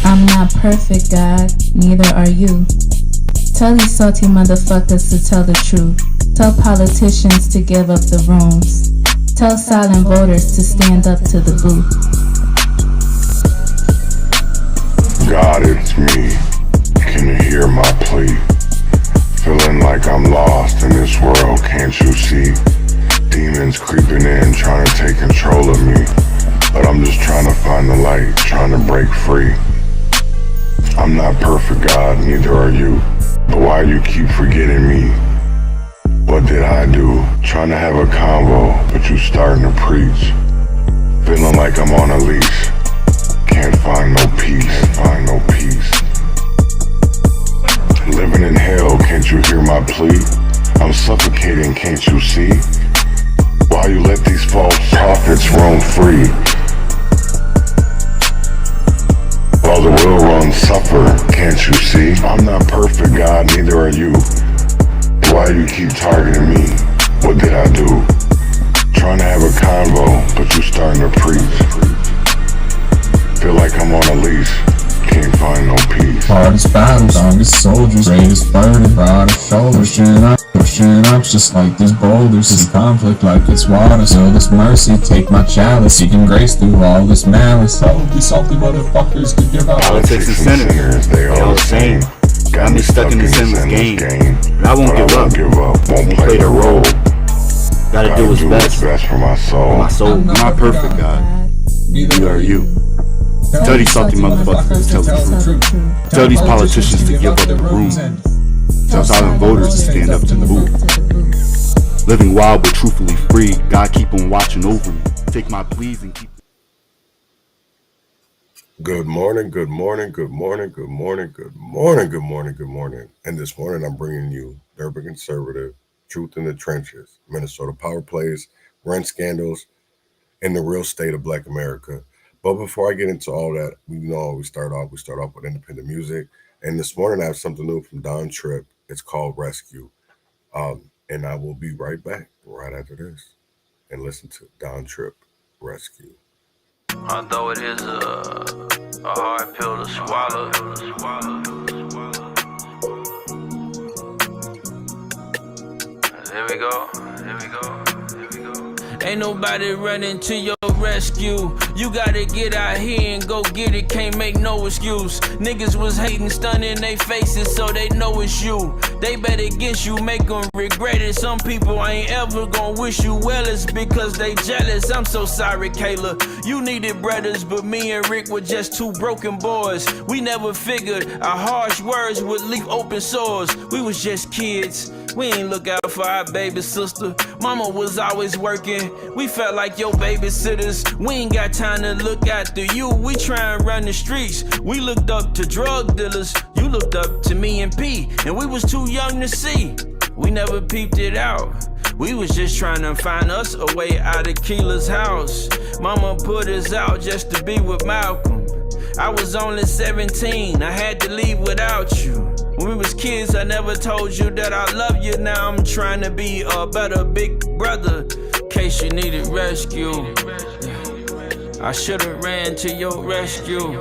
I'm not perfect, God, neither are you. Tell these salty motherfuckers to tell the truth. Tell politicians to give up the rooms. Tell silent voters to stand up to the booth. God, it's me. Can you hear my plea? Feeling like I'm lost in this world, can't you see? Demons creeping in, trying to take control of me. But I'm just trying to find the light, trying to break free. I'm not perfect, God, neither are you. But why you keep forgetting me? What did I do? Trying to have a convo, but you starting to preach. Feeling like I'm on a leash. Can't find no peace, find no peace. Living in hell, can't you hear my plea? I'm suffocating, can't you see? Why you let these false prophets roam free? While the well-run suffer, can't you see? I'm not perfect, God, neither are you. Why you keep targeting me? What did I do? Trying to have a convo, but you starting to preach. Feel like I'm on a leash, can't find no peace. Hardest battles, strongest soldiers, greatest burden, broadest shoulders, pushing up just like these boulders. See conflict like it's water, so this mercy, take my chalice, seeking grace through all this malice. All of these salty motherfuckers could give up. Politics and sinners, they all the same. Got me stuck in this endless game. But I won't give up, won't play the role. Gotta do what's best for my soul. I'm not perfect, God, neither are you. Tell these salty motherfuckers to tell the truth. Tell these politicians to give up the room. Tell silent voters to stand up to the booth. Living wild but truthfully free. God keep on watching over me. Take my pleas and keep. Good morning, good morning, good morning, good morning, good morning, good morning, good morning. And this morning I'm bringing you Durban Conservative, Truth in the Trenches, Minnesota power plays, rent scandals, and the real state of Black America. But before I get into all that, we start off with independent music. And this morning I have something new from Don Tripp. It's called Rescue. And I will be right back right after this and listen to Don Tripp, Rescue. Although it is a hard pill to swallow. There we go. Ain't nobody running to your rescue. You gotta get out here and go get it, can't make no excuse. Niggas was hating, stunning they faces so they know it's you. They bet against you, make them regret it. Some people ain't ever gonna wish you well, it's because they jealous. I'm so sorry, Kayla. You needed brothers, but me and Rick were just two broken boys. We never figured our harsh words would leave open sores. We was just kids. We ain't look out for our baby sister. Mama was always working. We felt like your babysitters. We ain't got time to look after you. We try and run the streets. We looked up to drug dealers. You looked up to me and P. And we was too young to see. We never peeped it out. We was just trying to find us a way out of Keela's house. Mama put us out just to be with Malcolm. I was only 17. I had to leave without you. When we was kids, I never told you that I love you. Now I'm trying to be a better big brother, in case you needed rescue. I should've ran to your rescue.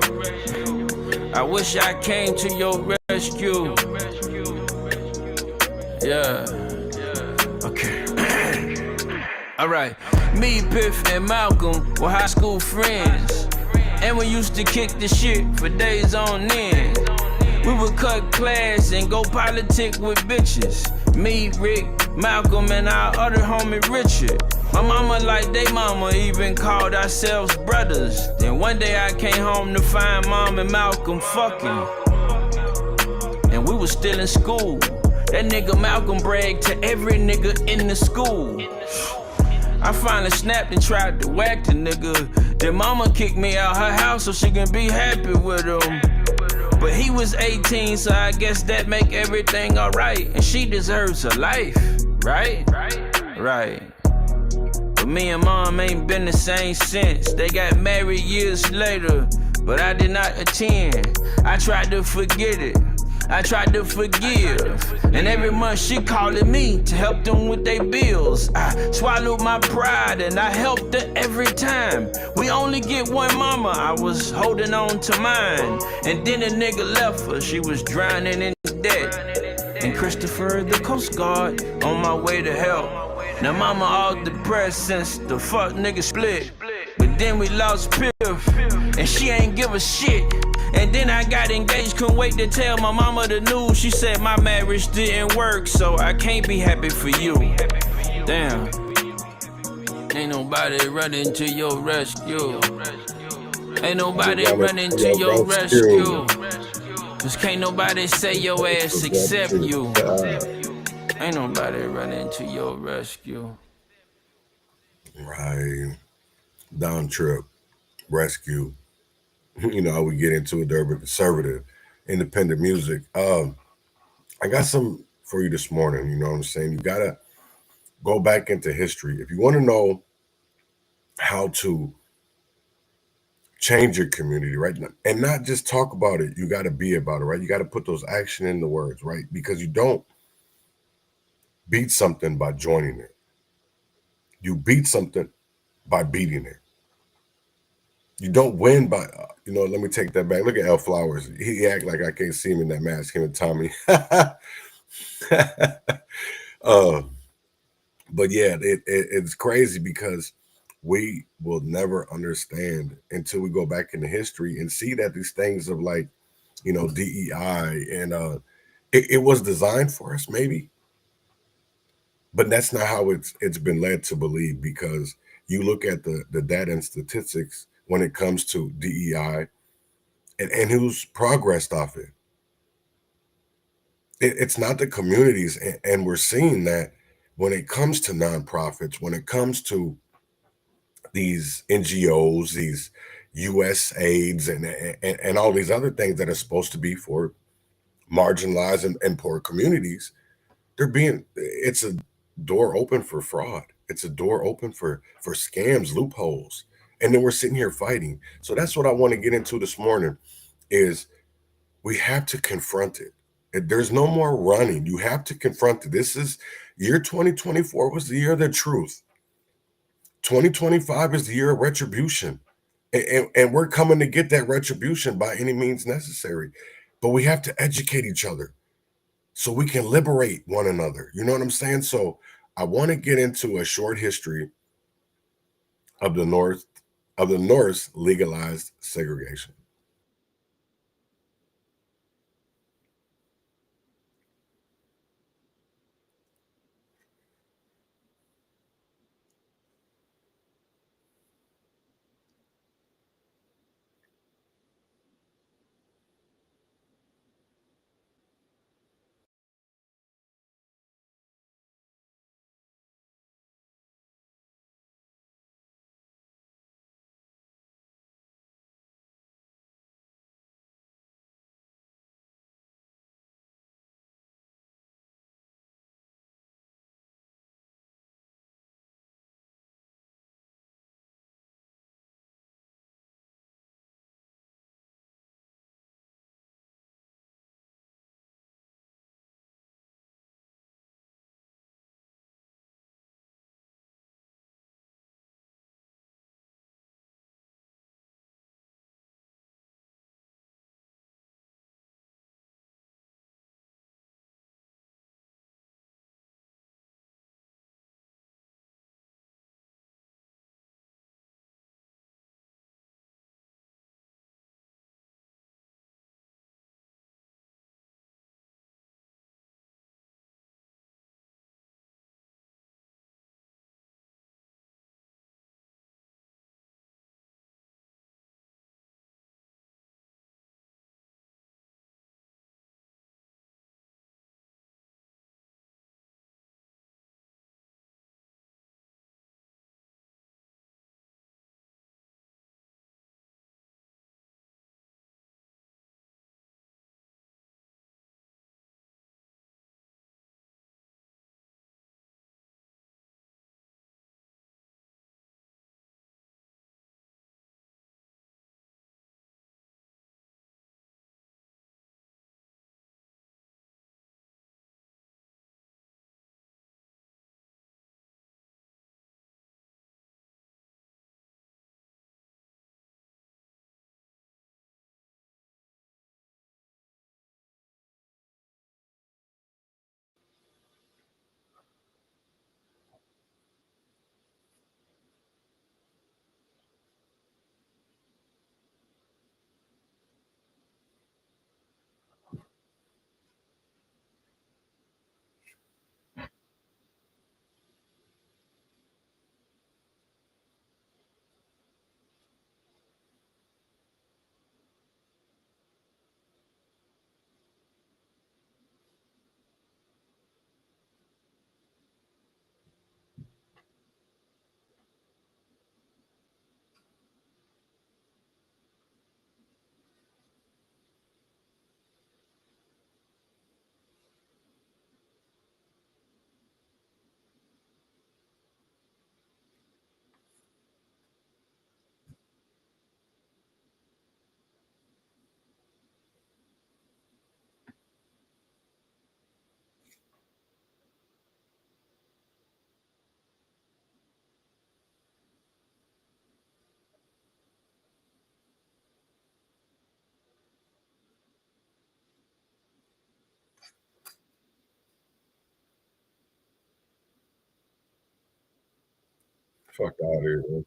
I wish I came to your rescue. Yeah. Okay. Alright. Me, Piff, and Malcolm were high school friends. And we used to kick the shit for days on end. We would cut class and go politic with bitches. Me, Rick, Malcolm, and our other homie Richard. My mama like they mama even called ourselves brothers. Then one day I came home to find Mom and Malcolm fucking. And we was still in school. That nigga Malcolm bragged to every nigga in the school. I finally snapped and tried to whack the nigga. Then mama kicked me out her house so she can be happy with him. But he was 18, so I guess that make everything alright. And she deserves a life, right? Right. But me and Mom ain't been the same since. They got married years later, but I did not attend. I tried to forget it. I tried to forgive, and every month she calling me to help them with their bills. I swallowed my pride and I helped her every time. We only get one mama, I was holding on to mine. And then a nigga left her, she was drowning in debt. And Christopher, the Coast Guard, on my way to help. Now mama all depressed since the fuck nigga split. But then we lost Piff, and she ain't give a shit. And then I got engaged, couldn't wait to tell my mama the news. She said my marriage didn't work, so I can't be happy for you. Damn. Ain't nobody running to your rescue. Ain't nobody running to your rescue. Cause can't nobody say your ass except you. Ain't nobody running to your rescue. Right. Down trip, rescue. You know, how we get into it there, but conservative, independent music. I got some for you this morning. You know what I'm saying? You gotta go back into history. If you want to know how to change your community, right? And not just talk about it, you got to be about it, right? You got to put those action in the words, right? Because you don't beat something by joining it. You beat something by beating it. You don't win by, let me take that back. Look at L Flowers. He act like I can't see him in that mask, him and Tommy. But yeah, it's crazy because we will never understand until we go back into history and see that these things of like, DEI and it was designed for us, maybe. But that's not how it's been led to believe, because you look at the data and statistics when it comes to DEI and who's progressed off it. It's not the communities. And we're seeing that when it comes to nonprofits, when it comes to these NGOs, these USAIDs and all these other things that are supposed to be for marginalized and poor communities, it's a door open for fraud. It's a door open for scams, loopholes. And then we're sitting here fighting. So that's what I want to get into this morning is we have to confront it. There's no more running. You have to confront it. This is year 2024 was the year of the truth. 2025 is the year of retribution. And we're coming to get that retribution by any means necessary. But we have to educate each other so we can liberate one another. You know what I'm saying? So I want to get into a short history of the North's legalized segregation. Fuck out of here, man.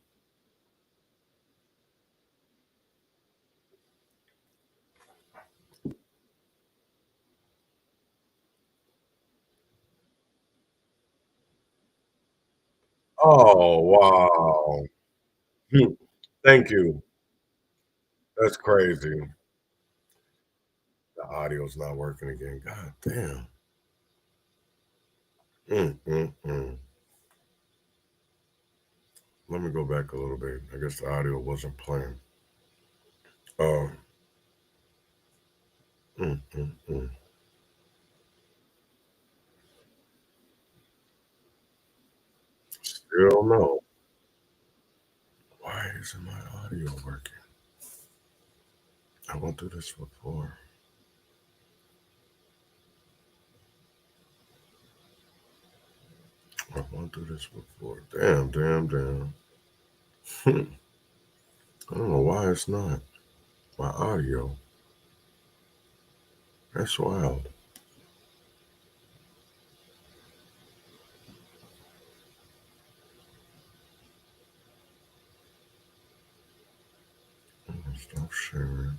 Oh, wow. Thank you. That's crazy. The audio's not working again. God damn. Mm. Let me go back a little bit. I guess the audio wasn't playing. Um, mm. Still no. Why isn't my audio working? I went through this before. I went through this before. Damn. I don't know why it's not. My audio. That's wild. I'm gonna stop sharing.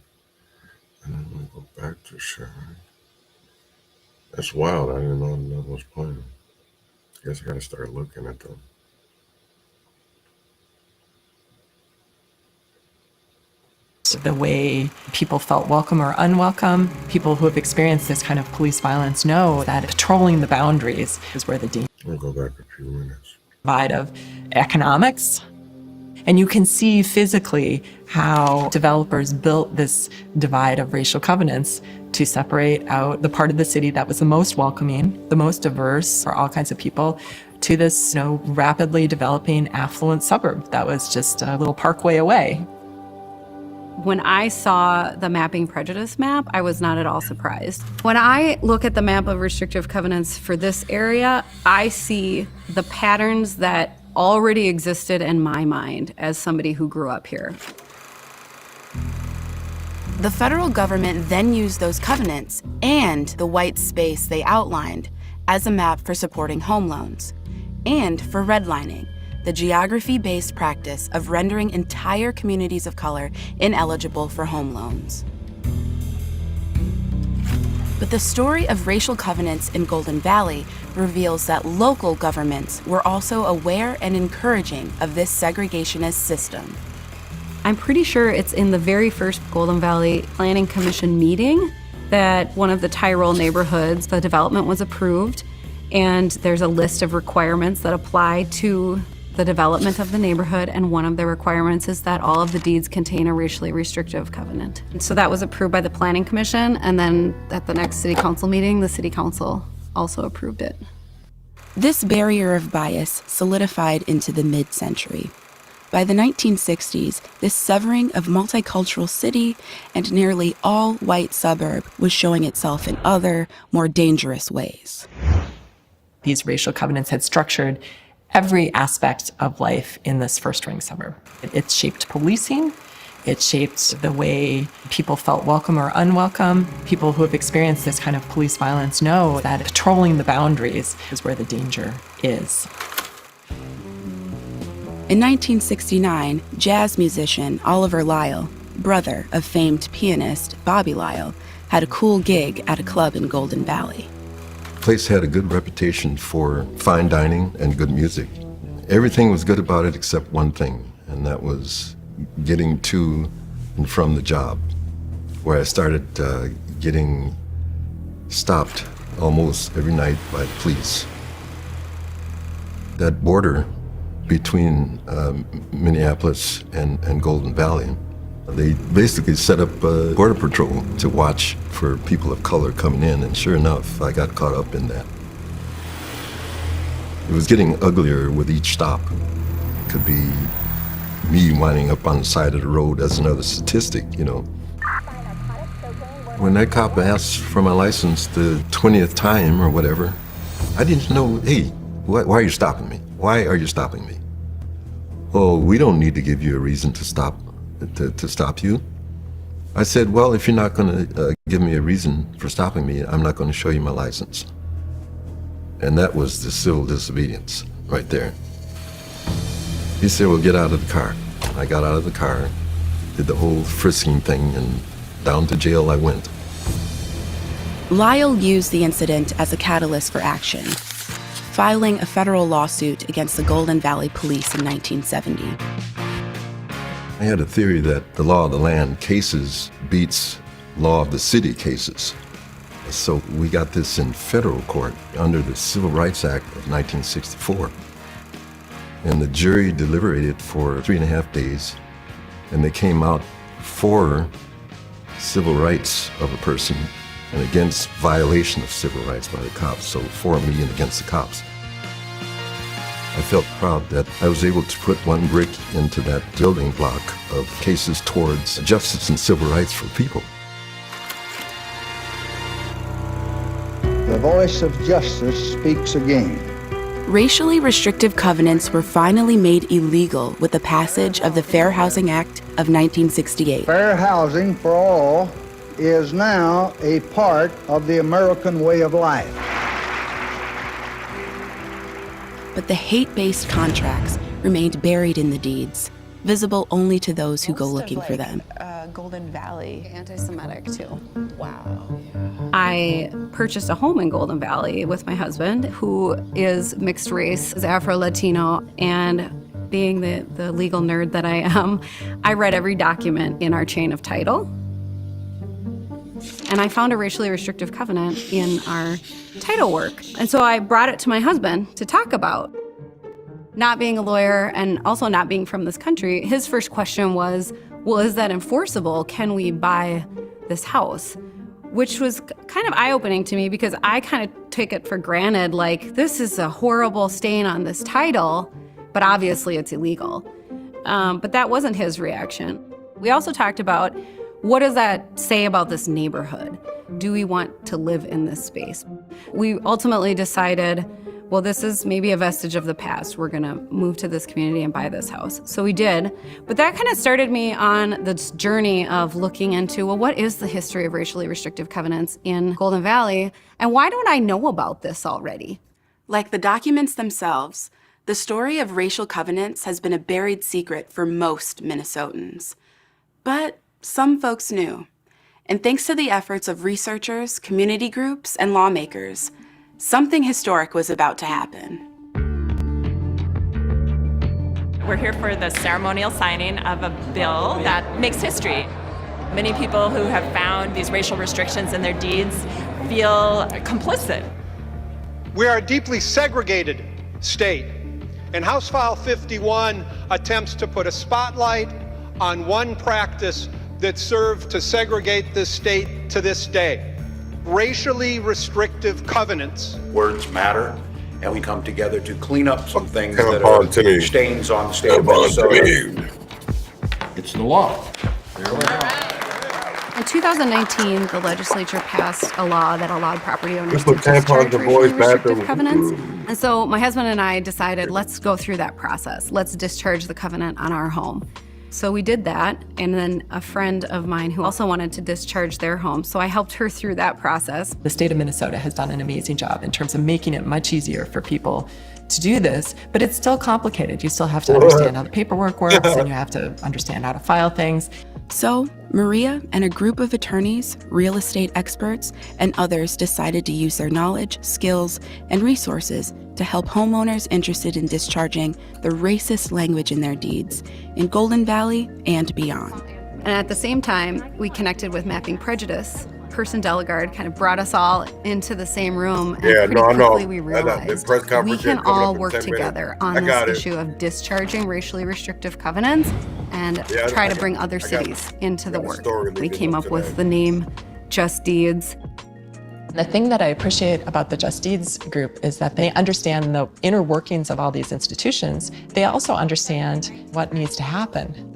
And I'm gonna go back to sharing. That's wild. I didn't know that was playing. I guess I gotta start looking at them. The way people felt welcome or unwelcome. People who have experienced this kind of police violence know that patrolling the boundaries is where the I'll go back a few minutes. divide of economics. And you can see physically how developers built this divide of racial covenants to separate out the part of the city that was the most welcoming, the most diverse for all kinds of people, to this, rapidly developing affluent suburb that was just a little parkway away. When I saw the mapping prejudice map, I was not at all surprised. When I look at the map of restrictive covenants for this area, I see the patterns that already existed in my mind as somebody who grew up here. The federal government then used those covenants and the white space they outlined as a map for supporting home loans and for redlining, the geography-based practice of rendering entire communities of color ineligible for home loans. But the story of racial covenants in Golden Valley reveals that local governments were also aware and encouraging of this segregationist system. I'm pretty sure it's in the very first Golden Valley Planning Commission meeting that one of the Tyrol neighborhoods, the development was approved, and there's a list of requirements that apply to the development of the neighborhood, and one of the requirements is that all of the deeds contain a racially restrictive covenant. And so that was approved by the Planning Commission, and then at the next City Council meeting, the City Council also approved it. This barrier of bias solidified into the mid-century. By the 1960s, this severing of multicultural city and nearly all white suburb was showing itself in other, more dangerous ways. These racial covenants had structured every aspect of life in this first-ring suburb. It shaped policing. It shaped the way people felt welcome or unwelcome. People who have experienced this kind of police violence know that patrolling the boundaries is where the danger is. In 1969, jazz musician Oliver Lyle, brother of famed pianist Bobby Lyle, had a cool gig at a club in Golden Valley. The place had a good reputation for fine dining and good music. Everything was good about it except one thing, and that was getting to and from the job, where I started getting stopped almost every night by the police. That border between Minneapolis and Golden Valley, they basically set up a border patrol to watch for people of color coming in, and sure enough, I got caught up in that. It was getting uglier with each stop. It could be me winding up on the side of the road as another statistic, When that cop asked for my license the 20th time or whatever, I didn't know, hey, why are you stopping me? Why are you stopping me? Oh, we don't need to give you a reason to stop you. I said, well, if you're not going to give me a reason for stopping me, I'm not going to show you my license. And that was the civil disobedience right there. He said, well, get out of the car. I got out of the car, did the whole frisking thing, and down to jail I went. Lyle used the incident as a catalyst for action, filing a federal lawsuit against the Golden Valley Police in 1970. I had a theory that the law of the land cases beats law of the city cases. So we got this in federal court under the Civil Rights Act of 1964. And the jury deliberated for 3.5 days, and they came out for civil rights of a person and against violation of civil rights by the cops, so for me and against the cops. I felt proud that I was able to put one brick into that building block of cases towards justice and civil rights for people. The voice of justice speaks again. Racially restrictive covenants were finally made illegal with the passage of the Fair Housing Act of 1968. Fair housing for all is now a part of the American way of life. But the hate-based contracts remained buried in the deeds, visible only to those who go looking for them. Golden Valley. Anti-Semitic too. Wow. I purchased a home in Golden Valley with my husband, who is mixed race, is Afro-Latino, and being the legal nerd that I am, I read every document in our chain of title. And I found a racially restrictive covenant in our title work. And so I brought it to my husband to talk about. Not being a lawyer and also not being from this country, his first question was, well, is that enforceable? Can we buy this house? Which was kind of eye-opening to me because I kind of take it for granted, like, this is a horrible stain on this title, but obviously it's illegal. But that wasn't his reaction. We also talked about, what does that say about this neighborhood? Do we want to live in this space? We ultimately decided, well, this is maybe a vestige of the past. We're gonna move to this community and buy this house. So we did. But that kind of started me on this journey of looking into, well, what is the history of racially restrictive covenants in Golden Valley? And why don't I know about this already? Like the documents themselves, the story of racial covenants has been a buried secret for most Minnesotans. But some folks knew. And thanks to the efforts of researchers, community groups, and lawmakers, something historic was about to happen. We're here for the ceremonial signing of a bill that makes history. Many people who have found these racial restrictions in their deeds feel complicit. We are a deeply segregated state, and House File 51 attempts to put a spotlight on one practice that served to segregate this state to this day. Racially restrictive covenants. Words matter, and we come together to clean up some things that are stains on the state of Minnesota. It's the law. There we are. In 2019, the legislature passed a law that allowed property owners Just put to discharge tampons in racially boys' restrictive bathroom. covenants. And so my husband and I decided, let's go through that process. Let's discharge the covenant on our home. So we did that, and then a friend of mine who also wanted to discharge their home, so I helped her through that process. The state of Minnesota has done an amazing job in terms of making it much easier for people to do this, but it's still complicated. You still have to understand how the paperwork works, and you have to understand how to file things. So Maria and a group of attorneys, real estate experts, and others decided to use their knowledge, skills, and resources to help homeowners interested in discharging the racist language in their deeds in Golden Valley and beyond. And at the same time, we connected with Mapping Prejudice. Person Delegard kind of brought us all into the same room, and pretty quickly we realized we can all work together on this issue of discharging racially restrictive covenants and try to bring other cities into the work. We came up with the name Just Deeds. The thing that I appreciate about the Just Deeds group is that they understand the inner workings of all these institutions. They also understand what needs to happen.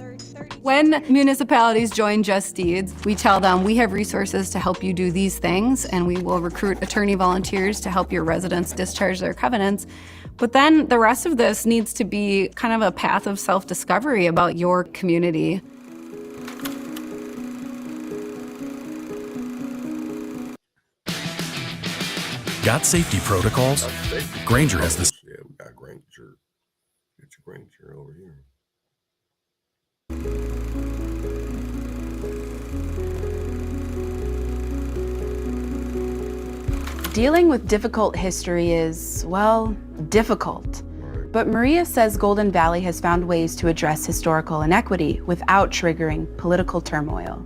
When municipalities join Just Deeds, we tell them we have resources to help you do these things, and we will recruit attorney volunteers to help your residents discharge their covenants. But then the rest of this needs to be kind of a path of self-discovery about your community. Got safety protocols? Granger has this. Yeah, we got Granger. Get your Ranger over here. Dealing with difficult history is, well, difficult. But Maria says Golden Valley has found ways to address historical inequity without triggering political turmoil.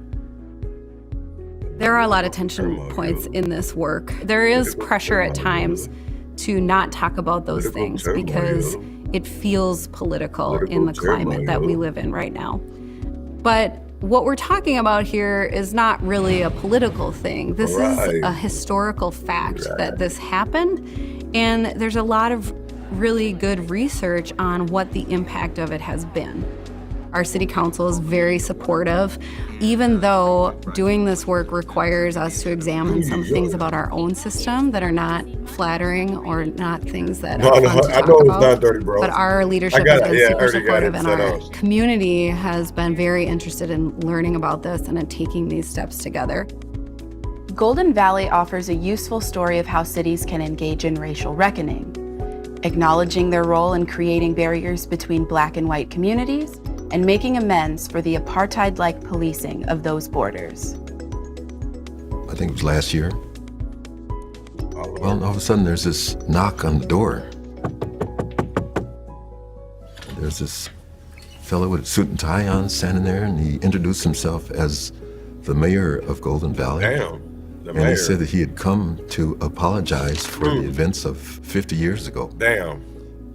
There are a lot of tension points in this work. There is pressure at times to not talk about those things because it feels political in the climate that we live in right now. But what we're talking about here is not really a political thing. This is a historical fact that this happened, and there's a lot of really good research on what the impact of it has been. Our city council is very supportive, even though doing this work requires us to examine some things about our own system that are not flattering or not things that are fun to talk about. Not dirty, bro. But our leadership has been super supportive, and our community has been very interested in learning about this and in taking these steps together. Golden Valley offers a useful story of how cities can engage in racial reckoning, acknowledging their role in creating barriers between Black and white communities, and making amends for the apartheid-like policing of those borders. I think it was last year. Well, all of a sudden there's this knock on the door. There's this fellow with a suit and tie on standing there, and he introduced himself as the mayor of Golden Valley. Damn. And he said that he had come to apologize for the events of 50 years ago. Damn.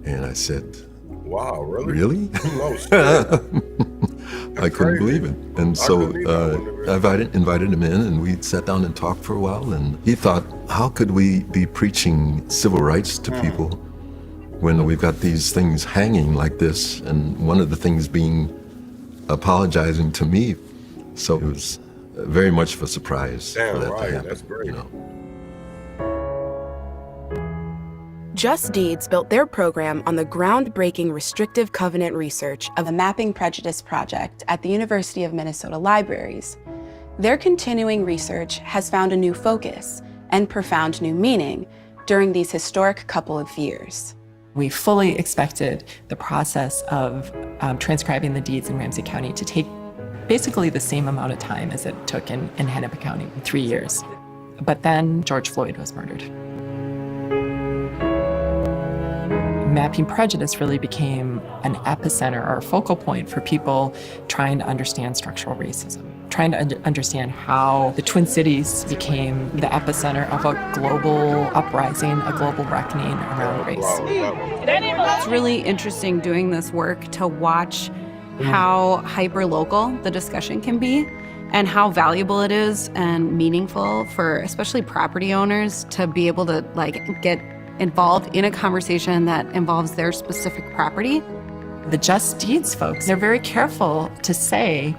And I said, wow, really? Really? No, I couldn't believe it. And so I invited him in, and we sat down and talked for a while. And he thought, how could we be preaching civil rights to people when we've got these things hanging like this? And one of the things being apologizing to me. So it was very much of a surprise. Damn for that right, to happen, that's great. You know? Just Deeds built their program on the groundbreaking restrictive covenant research of the Mapping Prejudice Project at the University of Minnesota Libraries. Their continuing research has found a new focus and profound new meaning during these historic couple of years. We fully expected the process of transcribing the deeds in Ramsey County to take basically the same amount of time as it took in Hennepin County, 3 years. But then George Floyd was murdered. Mapping Prejudice really became an epicenter or a focal point for people trying to understand structural racism, trying to understand how the Twin Cities became the epicenter of a global uprising, a global reckoning around race. It's really interesting doing this work to watch how hyper-local the discussion can be and how valuable it is and meaningful for especially property owners to be able to get involved in a conversation that involves their specific property. The Just Deeds folks, they're very careful to say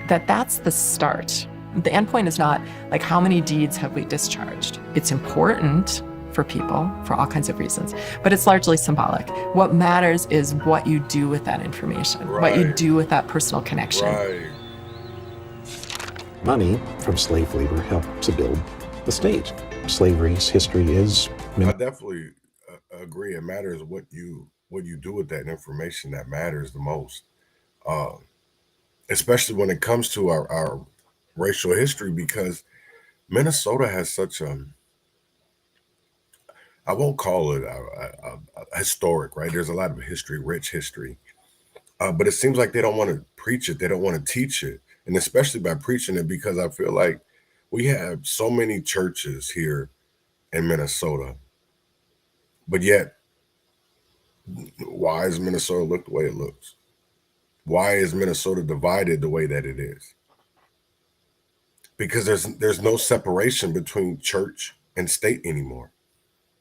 that that's the start. The end point is not like how many deeds have we discharged. It's important for people for all kinds of reasons, but it's largely symbolic. What matters is what you do with that information, what you do with that personal connection. Money from slave labor helped to build the state. Slavery's history is... I definitely agree. It matters what you do with that information that matters the most, especially when it comes to our racial history, because Minnesota has such a, I won't call it a historic, right? There's a lot of history, rich history, but it seems like they don't want to preach it. They don't want to teach it, and especially by preaching it, because I feel like we have so many churches here in Minnesota. But yet, why does Minnesota look the way it looks? Why is Minnesota divided the way that it is? Because there's no separation between church and state anymore.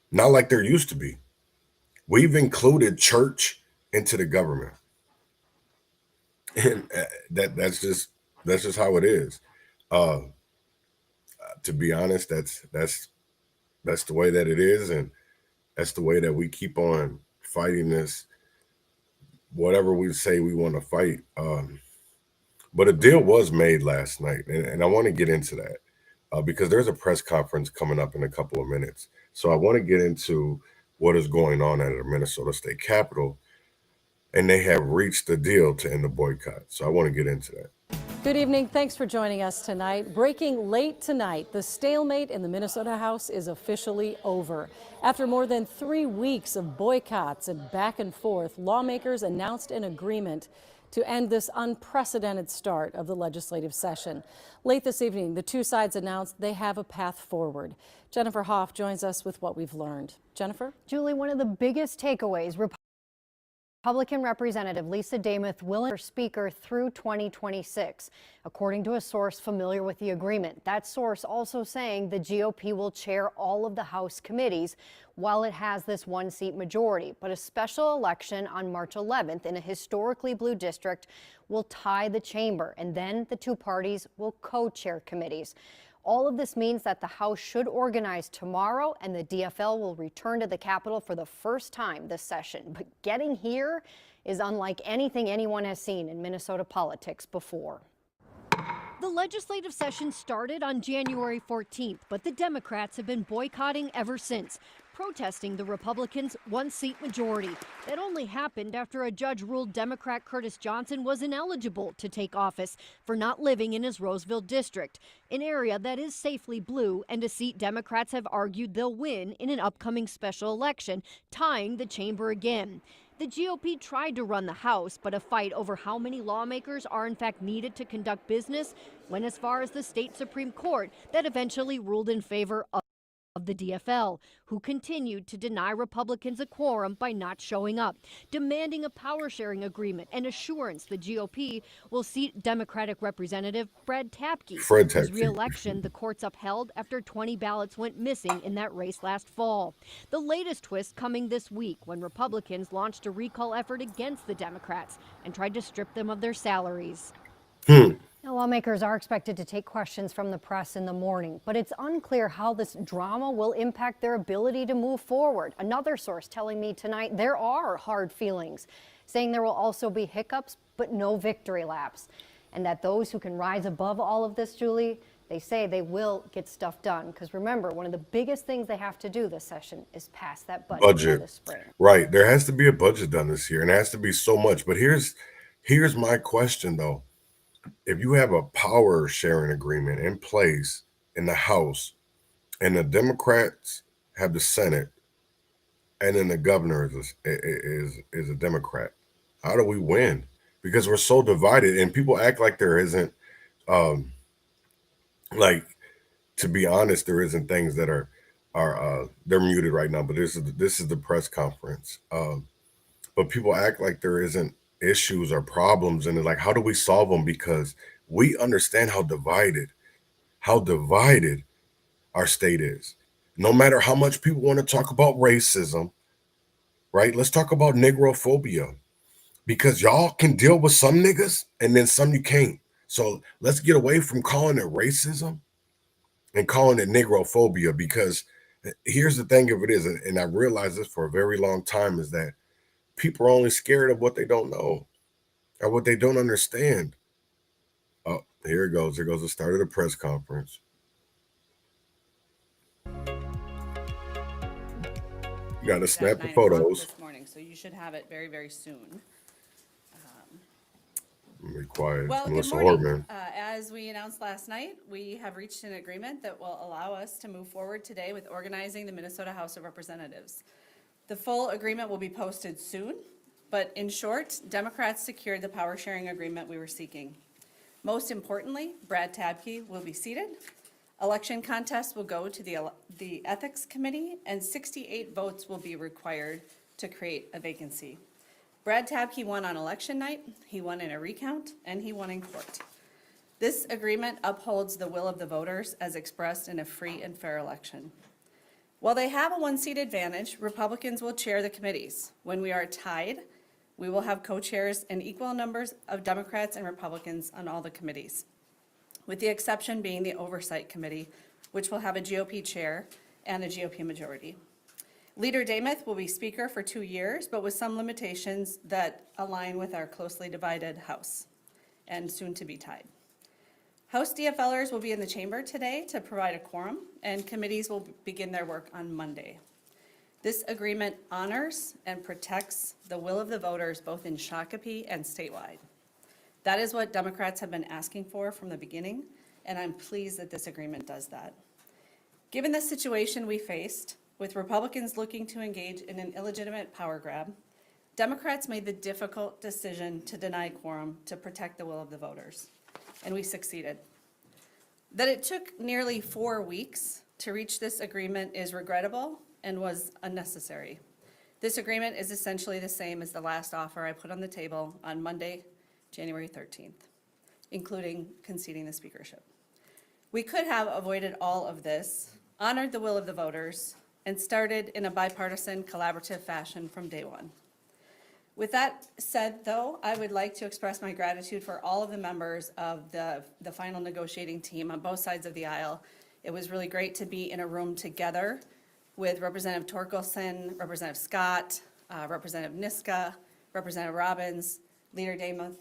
Not like there used to be. We've included church into the government. And that's just how it is. To be honest, that's the way that it is, and that's the way that we keep on fighting this, whatever we say we want to fight. But a deal was made last night, and I want to get into that because there's a press conference coming up in a couple of minutes. So I want to get into what is going on at the Minnesota State Capitol. and they have reached a deal to end the boycott. So I want to get into that. Good evening. Thanks for joining us tonight. Breaking late tonight, the stalemate in the Minnesota House is officially over. After more than 3 weeks of boycotts and back and forth, lawmakers announced an agreement to end this unprecedented start of the legislative session. Late this evening, the two sides announced they have a path forward. Jennifer Hoff joins us with what we've learned. Jennifer? Julie, one of the biggest takeaways, Republican Representative Lisa Demuth will her speaker through 2026, according to a source familiar with the agreement. That source also saying the GOP will chair all of the House committees while it has this one-seat majority. But a special election on March 11th in a historically blue district will tie the chamber, and then the two parties will co-chair committees. All of this means that the House should organize tomorrow, and the DFL will return to the Capitol for the first time this session. But getting here is unlike anything anyone has seen in Minnesota politics before. The legislative session started on January 14th, but the Democrats have been boycotting ever since, protesting the Republicans' one-seat majority. That only happened after a judge ruled Democrat Curtis Johnson was ineligible to take office for not living in his Roseville district, an area that is safely blue and a seat Democrats have argued they'll win in an upcoming special election, tying the chamber again. The GOP tried to run the House, but a fight over how many lawmakers are in fact needed to conduct business went as far as the state Supreme Court that eventually ruled in favor of the DFL, who continued to deny Republicans a quorum by not showing up, demanding a power-sharing agreement and assurance the GOP will seat Democratic Representative Fred Tapke, whose re-election the courts upheld after 20 ballots went missing in that race last fall. The latest twist coming this week when Republicans launched a recall effort against the Democrats and tried to strip them of their salaries. Now, lawmakers are expected to take questions from the press in the morning, but it's unclear how this drama will impact their ability to move forward. Another source telling me tonight there are hard feelings, saying there will also be hiccups, but no victory laps. And that those who can rise above all of this, Julie, they say they will get stuff done. Because remember, one of the biggest things they have to do this session is pass that budget this spring. Right. There has to be a budget done this year, and it has to be so much. But here's my question, though. If you have a power sharing agreement in place in the House and the Democrats have the Senate and then the governor is a Democrat, how do we win? Because we're so divided and people act like there isn't, like, to be honest, there isn't things that are they're muted right now, but this is the press conference. But people act like there isn't issues or problems, and like, how do we solve them? Because we understand how divided our state is. No matter how much people want to talk about racism, right? Let's talk about Negrophobia, because y'all can deal with some niggas and then some you can't. So let's get away from calling it racism and calling it Negrophobia, because here's the thing of it is, and I realized this for a very long time, is that people are only scared of what they don't know or what they don't understand. Oh, here it goes. Here goes the start of the press conference. You got to snap the photos. This morning, so you should have it very, very soon. Be quiet. Well, Melissa good morning. Hortman. As we announced last night, we have reached an agreement that will allow us to move forward today with organizing the Minnesota House of Representatives. The full agreement will be posted soon, but in short, Democrats secured the power sharing agreement we were seeking. Most importantly, Brad Tabke will be seated. Election contests will go to the Ethics Committee, and 68 votes will be required to create a vacancy. Brad Tabke won on election night, he won in a recount, and he won in court. This agreement upholds the will of the voters as expressed in a free and fair election. While they have a one-seat advantage, Republicans will chair the committees. When we are tied, we will have co-chairs and equal numbers of Democrats and Republicans on all the committees, with the exception being the Oversight Committee, which will have a GOP chair and a GOP majority. Leader Demuth will be Speaker for 2 years, but with some limitations that align with our closely divided House and soon to be tied. House DFLers will be in the chamber today to provide a quorum, and committees will begin their work on Monday. This agreement honors and protects the will of the voters both in Shakopee and statewide. That is what Democrats have been asking for from the beginning, and I'm pleased that this agreement does that. Given the situation we faced, with Republicans looking to engage in an illegitimate power grab, Democrats made the difficult decision to deny quorum to protect the will of the voters, and we succeeded. That it took nearly 4 weeks to reach this agreement is regrettable and was unnecessary. This agreement is essentially the same as the last offer I put on the table on Monday, January 13th, including conceding the speakership. We could have avoided all of this, honored the will of the voters, and started in a bipartisan, collaborative fashion from day one. With that said, though, I would like to express my gratitude for all of the members of the final negotiating team on both sides of the aisle. It was really great to be in a room together with Representative Torkelson, Representative Scott, Representative Niska, Representative Robbins, Leader Demuth,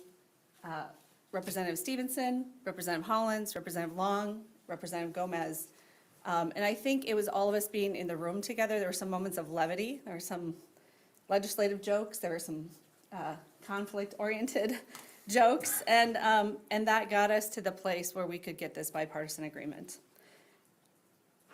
Representative Stevenson, Representative Hollins, Representative Long, Representative Gomez. And I think it was all of us being in the room together. There were some moments of levity. There were some legislative jokes. There were some conflict-oriented jokes. And that got us to the place where we could get this bipartisan agreement.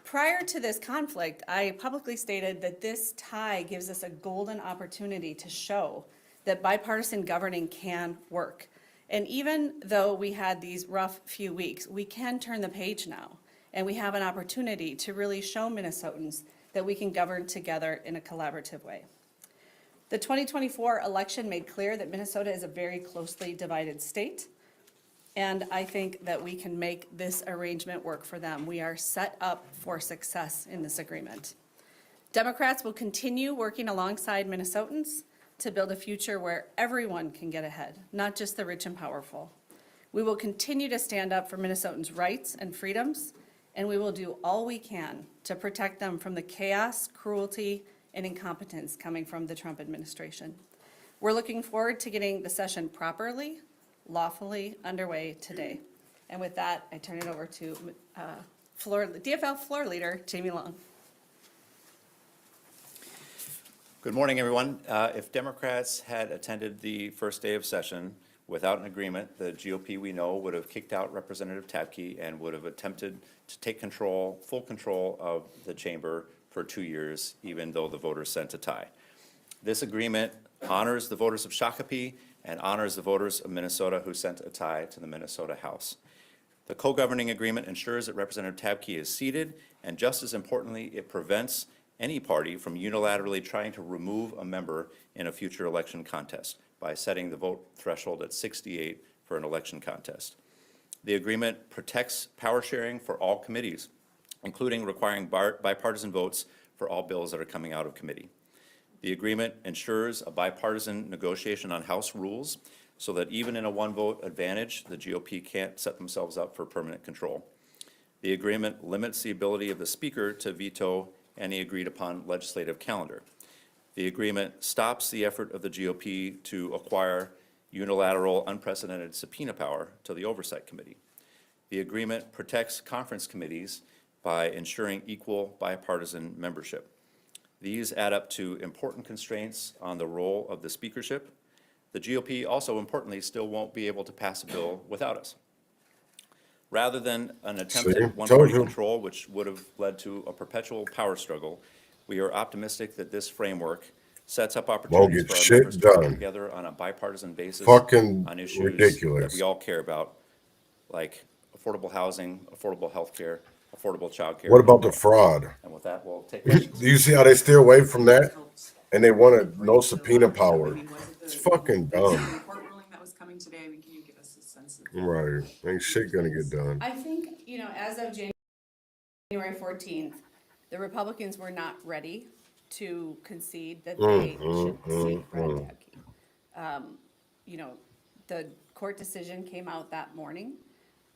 Prior to this conflict, I publicly stated that this tie gives us a golden opportunity to show that bipartisan governing can work. And even though we had these rough few weeks, we can turn the page now. And we have an opportunity to really show Minnesotans that we can govern together in a collaborative way. The 2024 election made clear that Minnesota is a very closely divided state. And I think that we can make this arrangement work for them. We are set up for success in this agreement. Democrats will continue working alongside Minnesotans to build a future where everyone can get ahead, not just the rich and powerful. We will continue to stand up for Minnesotans' rights and freedoms, and we will do all we can to protect them from the chaos, cruelty, and incompetence coming from the Trump administration. We're looking forward to getting the session properly, lawfully underway today. And with that, I turn it over to DFL Floor Leader Jamie Long. Good morning, everyone. If Democrats had attended the first day of session without an agreement, the GOP, we know, would have kicked out Representative Tabke and would have attempted to take full control of the chamber for 2 years, even though the voters sent a tie. This agreement honors the voters of Shakopee and honors the voters of Minnesota who sent a tie to the Minnesota House. The co-governing agreement ensures that Representative Tabke is seated, and just as importantly, it prevents any party from unilaterally trying to remove a member in a future election contest by setting the vote threshold at 68 for an election contest. The agreement protects power sharing for all committees, including requiring bipartisan votes for all bills that are coming out of committee. The agreement ensures a bipartisan negotiation on House rules so that even in a one-vote advantage, the GOP can't set themselves up for permanent control. The agreement limits the ability of the Speaker to veto any agreed-upon legislative calendar. The agreement stops the effort of the GOP to acquire unilateral, unprecedented subpoena power to the Oversight Committee. The agreement protects conference committees by ensuring equal bipartisan membership. These add up to important constraints on the role of the speakership. The GOP also, importantly, still won't be able to pass a bill without us. Rather than an attempted one-party control, which would have led to a perpetual power struggle, we are optimistic that this framework sets up opportunities for our members to work together on a bipartisan basis on issues that we all care about, like affordable housing, affordable health care, affordable child care. What about the fraud? And with that, we'll take questions. Do you see how they steer away from that? And they wanted no subpoena power. It's fucking dumb. Court ruling that was coming today, can you give us a sense of Right. Ain't shit gonna get done. I think, as of January 14th, the Republicans were not ready to concede that they should seat Brad Tabke. The court decision came out that morning.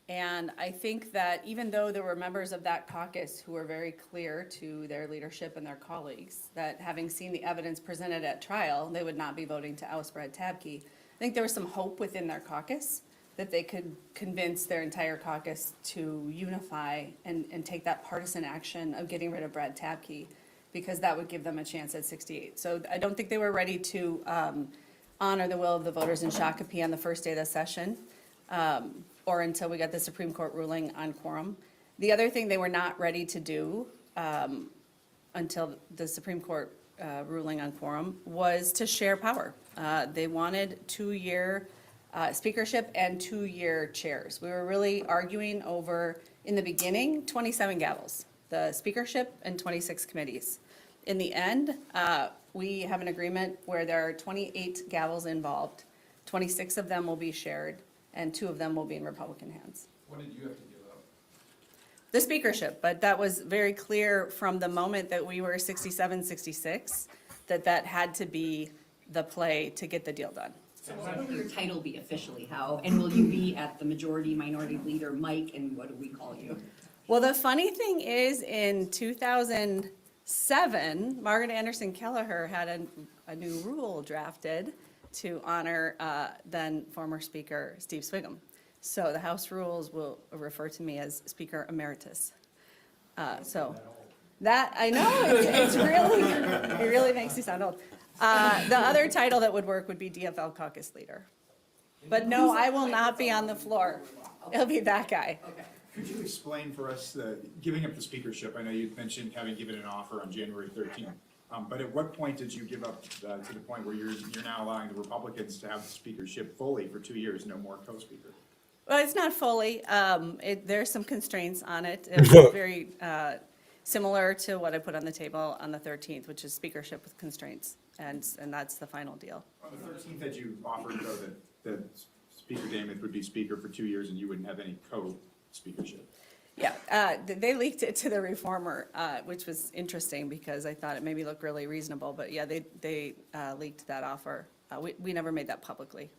And I think that even though there were members of that caucus who were very clear to their leadership and their colleagues that having seen the evidence presented at trial, they would not be voting to oust Brad Tabke, I think there was some hope within their caucus that they could convince their entire caucus to unify and take that partisan action of getting rid of Brad Tabke. because that would give them a chance at 68. So I don't think they were ready to honor the will of the voters in Shakopee on the first day of the session, or until we got the Supreme Court ruling on quorum. The other thing they were not ready to do until the Supreme Court ruling on quorum was to share power. They wanted 2-year speakership and 2-year chairs. We were really arguing over, in the beginning, 27 gavels, the speakership and 26 committees. In the end, we have an agreement where there are 28 gavels involved. 26 of them will be shared, and 2 of them will be in Republican hands. What did you have to give up? The speakership, but that was very clear from the moment that we were 67-66, that had to be the play to get the deal done. So what will your title be officially? How, and will you be at the majority minority leader, Mike, and what do we call you? Well, the funny thing is, in 2007, Margaret Anderson Kelleher had a new rule drafted to honor then former Speaker Steve Swigum. So the House rules will refer to me as Speaker Emeritus. So that, I know, it's really, it really makes you sound old. The other title that would work would be DFL Caucus Leader. But no, I will not be on the floor. It'll be that guy. Could you explain for us giving up the speakership? I know you mentioned having given an offer on January 13th. But at what point did you give up to the point where you're now allowing the Republicans to have the speakership fully for 2 years, no more co-speaker? Well, it's not fully. There's some constraints on it. It's very similar to what I put on the table on the 13th, which is speakership with constraints, and that's the final deal. On the 13th, that you offered, though, that Speaker Damon would be speaker for 2 years and you wouldn't have any co-speakership. Yeah, they leaked it to the Reformer, which was interesting because I thought it maybe looked really reasonable. But yeah, they leaked that offer. We never made that publicly.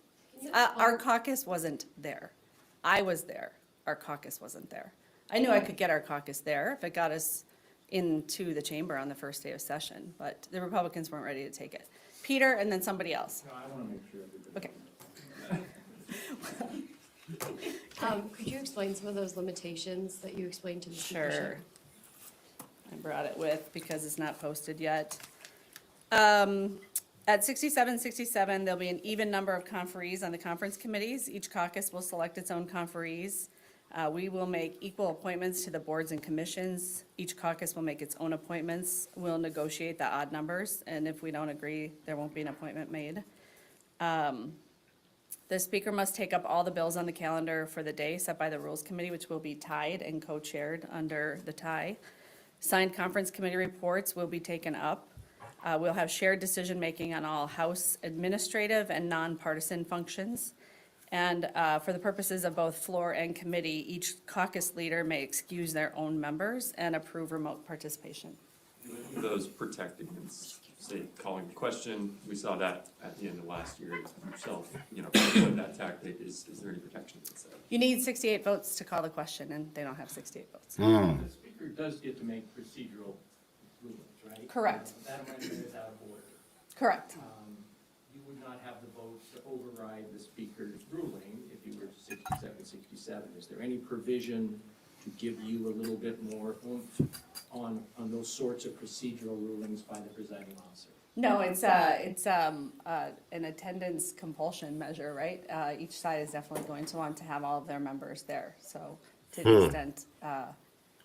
Our caucus wasn't there. I was there. Our caucus wasn't there. I knew I could get our caucus there if it got us into the chamber on the first day of session, but the Republicans weren't ready to take it. Peter and then somebody else. No, I want to make sure everybody. Okay. Could you explain some of those limitations that you explained to the speakership? Sure. I brought it with because it's not posted yet. At 67-67, there'll be an even number of conferees on the conference committees. Each caucus will select its own conferees. We will make equal appointments to the boards and commissions. Each caucus will make its own appointments. We'll negotiate the odd numbers, and if we don't agree, there won't be an appointment made. The speaker must take up all the bills on the calendar for the day set by the Rules Committee, which will be tied and co-chaired under the tie. Signed conference committee reports will be taken up. We'll have shared decision-making on all House administrative and nonpartisan functions. And for the purposes of both floor and committee, each caucus leader may excuse their own members and approve remote participation. For those protect against, say, calling the question, we saw that at the end of last year yourself, that tactic, is there any protection against that? You need 68 votes to call the question, and they don't have 68 votes. The speaker does get to make procedural rulings, right? Correct. That amendment is out of order. Correct. You would not have the votes to override the speaker's ruling if you were 67-67. Is there any provision to give you a little bit more oomph on those sorts of procedural rulings by the presiding officer? No, it's an attendance compulsion measure, right? Each side is definitely going to want to have all of their members there. So to the extent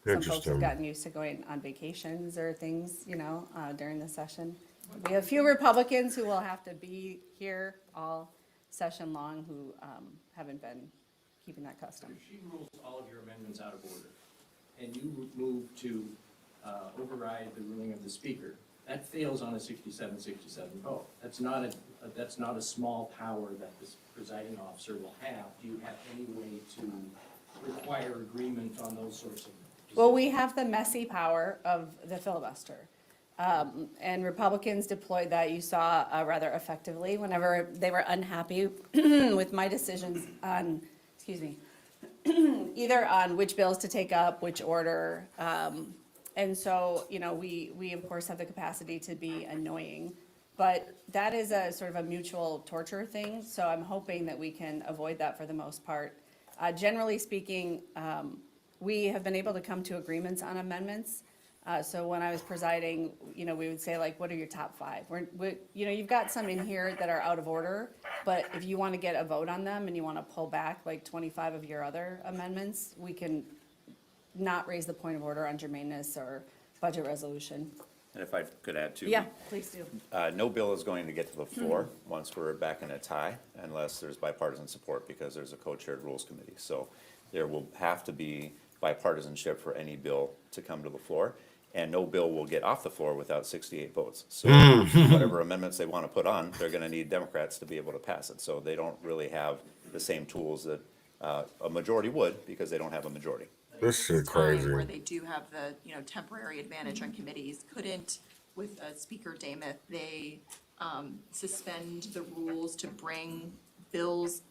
some folks have gotten used to going on vacations or things, during the session. We have a few Republicans who will have to be here all session long who haven't been keeping that custom. If she rules all of your amendments out of order, and you move to override the ruling of the speaker, that fails on a 67-67 vote. That's not a small power that this presiding officer will have. Do you have any way to require agreement on those sorts of decisions? Well, we have the messy power of the filibuster. And Republicans deployed that, you saw, rather effectively whenever they were unhappy with my decisions on, either on which bills to take up, which order. And so, we of course have the capacity to be annoying, but that is a sort of a mutual torture thing. So I'm hoping that we can avoid that for the most part. Generally speaking, we have been able to come to agreements on amendments. So when I was presiding, you know, we would say like, what are your top 5? You know, you've got some in here that are out of order, but if you want to get a vote on them and you want to pull back like 25 of your other amendments, we can not raise the point of order on germaneness or budget resolution. And if I could add too. Yeah, please do. No bill is going to get to the floor once we're back in a tie, unless there's bipartisan support, because there's a co-chaired rules committee. So there will have to be bipartisanship for any bill to come to the floor, and no bill will get off the floor without 68 votes. So whatever amendments they want to put on, they're going to need Democrats to be able to pass it. So they don't really have the same tools that a majority would, because they don't have a majority. This shit crazy. Where they do have the, you know, temporary advantage on committees, couldn't, with Speaker Dameth, they suspend the rules to bring bills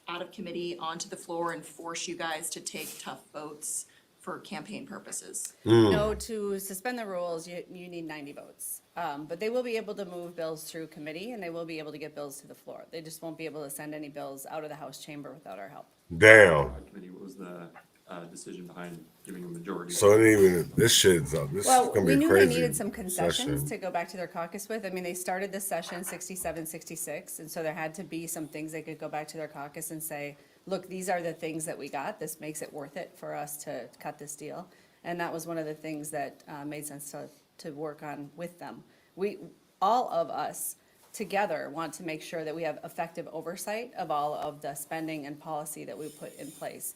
out of committee onto the floor and force you guys to take tough votes for campaign purposes? No, to suspend the rules, you need 90 votes. But they will be able to move bills through committee, and they will be able to get bills to the floor. They just won't be able to send any bills out of the House chamber without our help. Damn. Committee, what was the decision behind giving a majority? So it ain't even, this shit's up. This is Well, gonna we be knew crazy. they needed some concessions session. to go back to their caucus with. I mean, they started this session 67, 66, and so there had to be some things they could go back to their caucus and say, look, these are the things that we got. This makes it worth it for us to cut this deal. And that was one of the things that made sense to work on with them. All of us together want to make sure that we have effective oversight of all of the spending and policy that we put in place.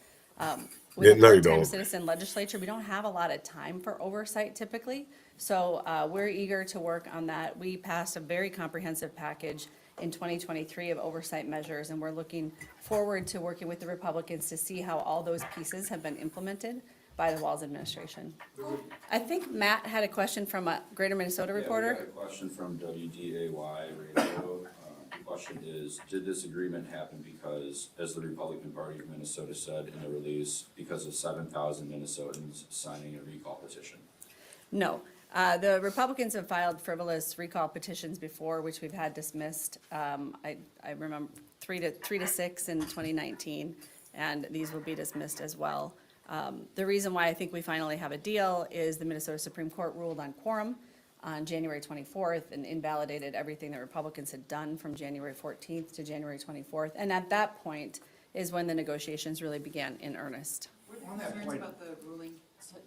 We have a part-time citizen legislature. We don't have a lot of time for oversight typically. So we're eager to work on that. We passed a very comprehensive package in 2023 of oversight measures, and we're looking forward to working with the Republicans to see how all those pieces have been implemented by the Walz administration. I think Matt had a question from a Greater Minnesota reporter. We got a question from WDAY Radio. The question is, did this agreement happen because, as the Republican Party of Minnesota said in the release, because of 7,000 Minnesotans signing a recall petition? No. The Republicans have filed frivolous recall petitions before, which we've had dismissed. I remember 3 to 6 in 2019, and these will be dismissed as well. The reason why I think we finally have a deal is the Minnesota Supreme Court ruled on quorum on January 24th and invalidated everything that Republicans had done from January 14th to January 24th. And at that point is when the negotiations really began in earnest. What concerns about the ruling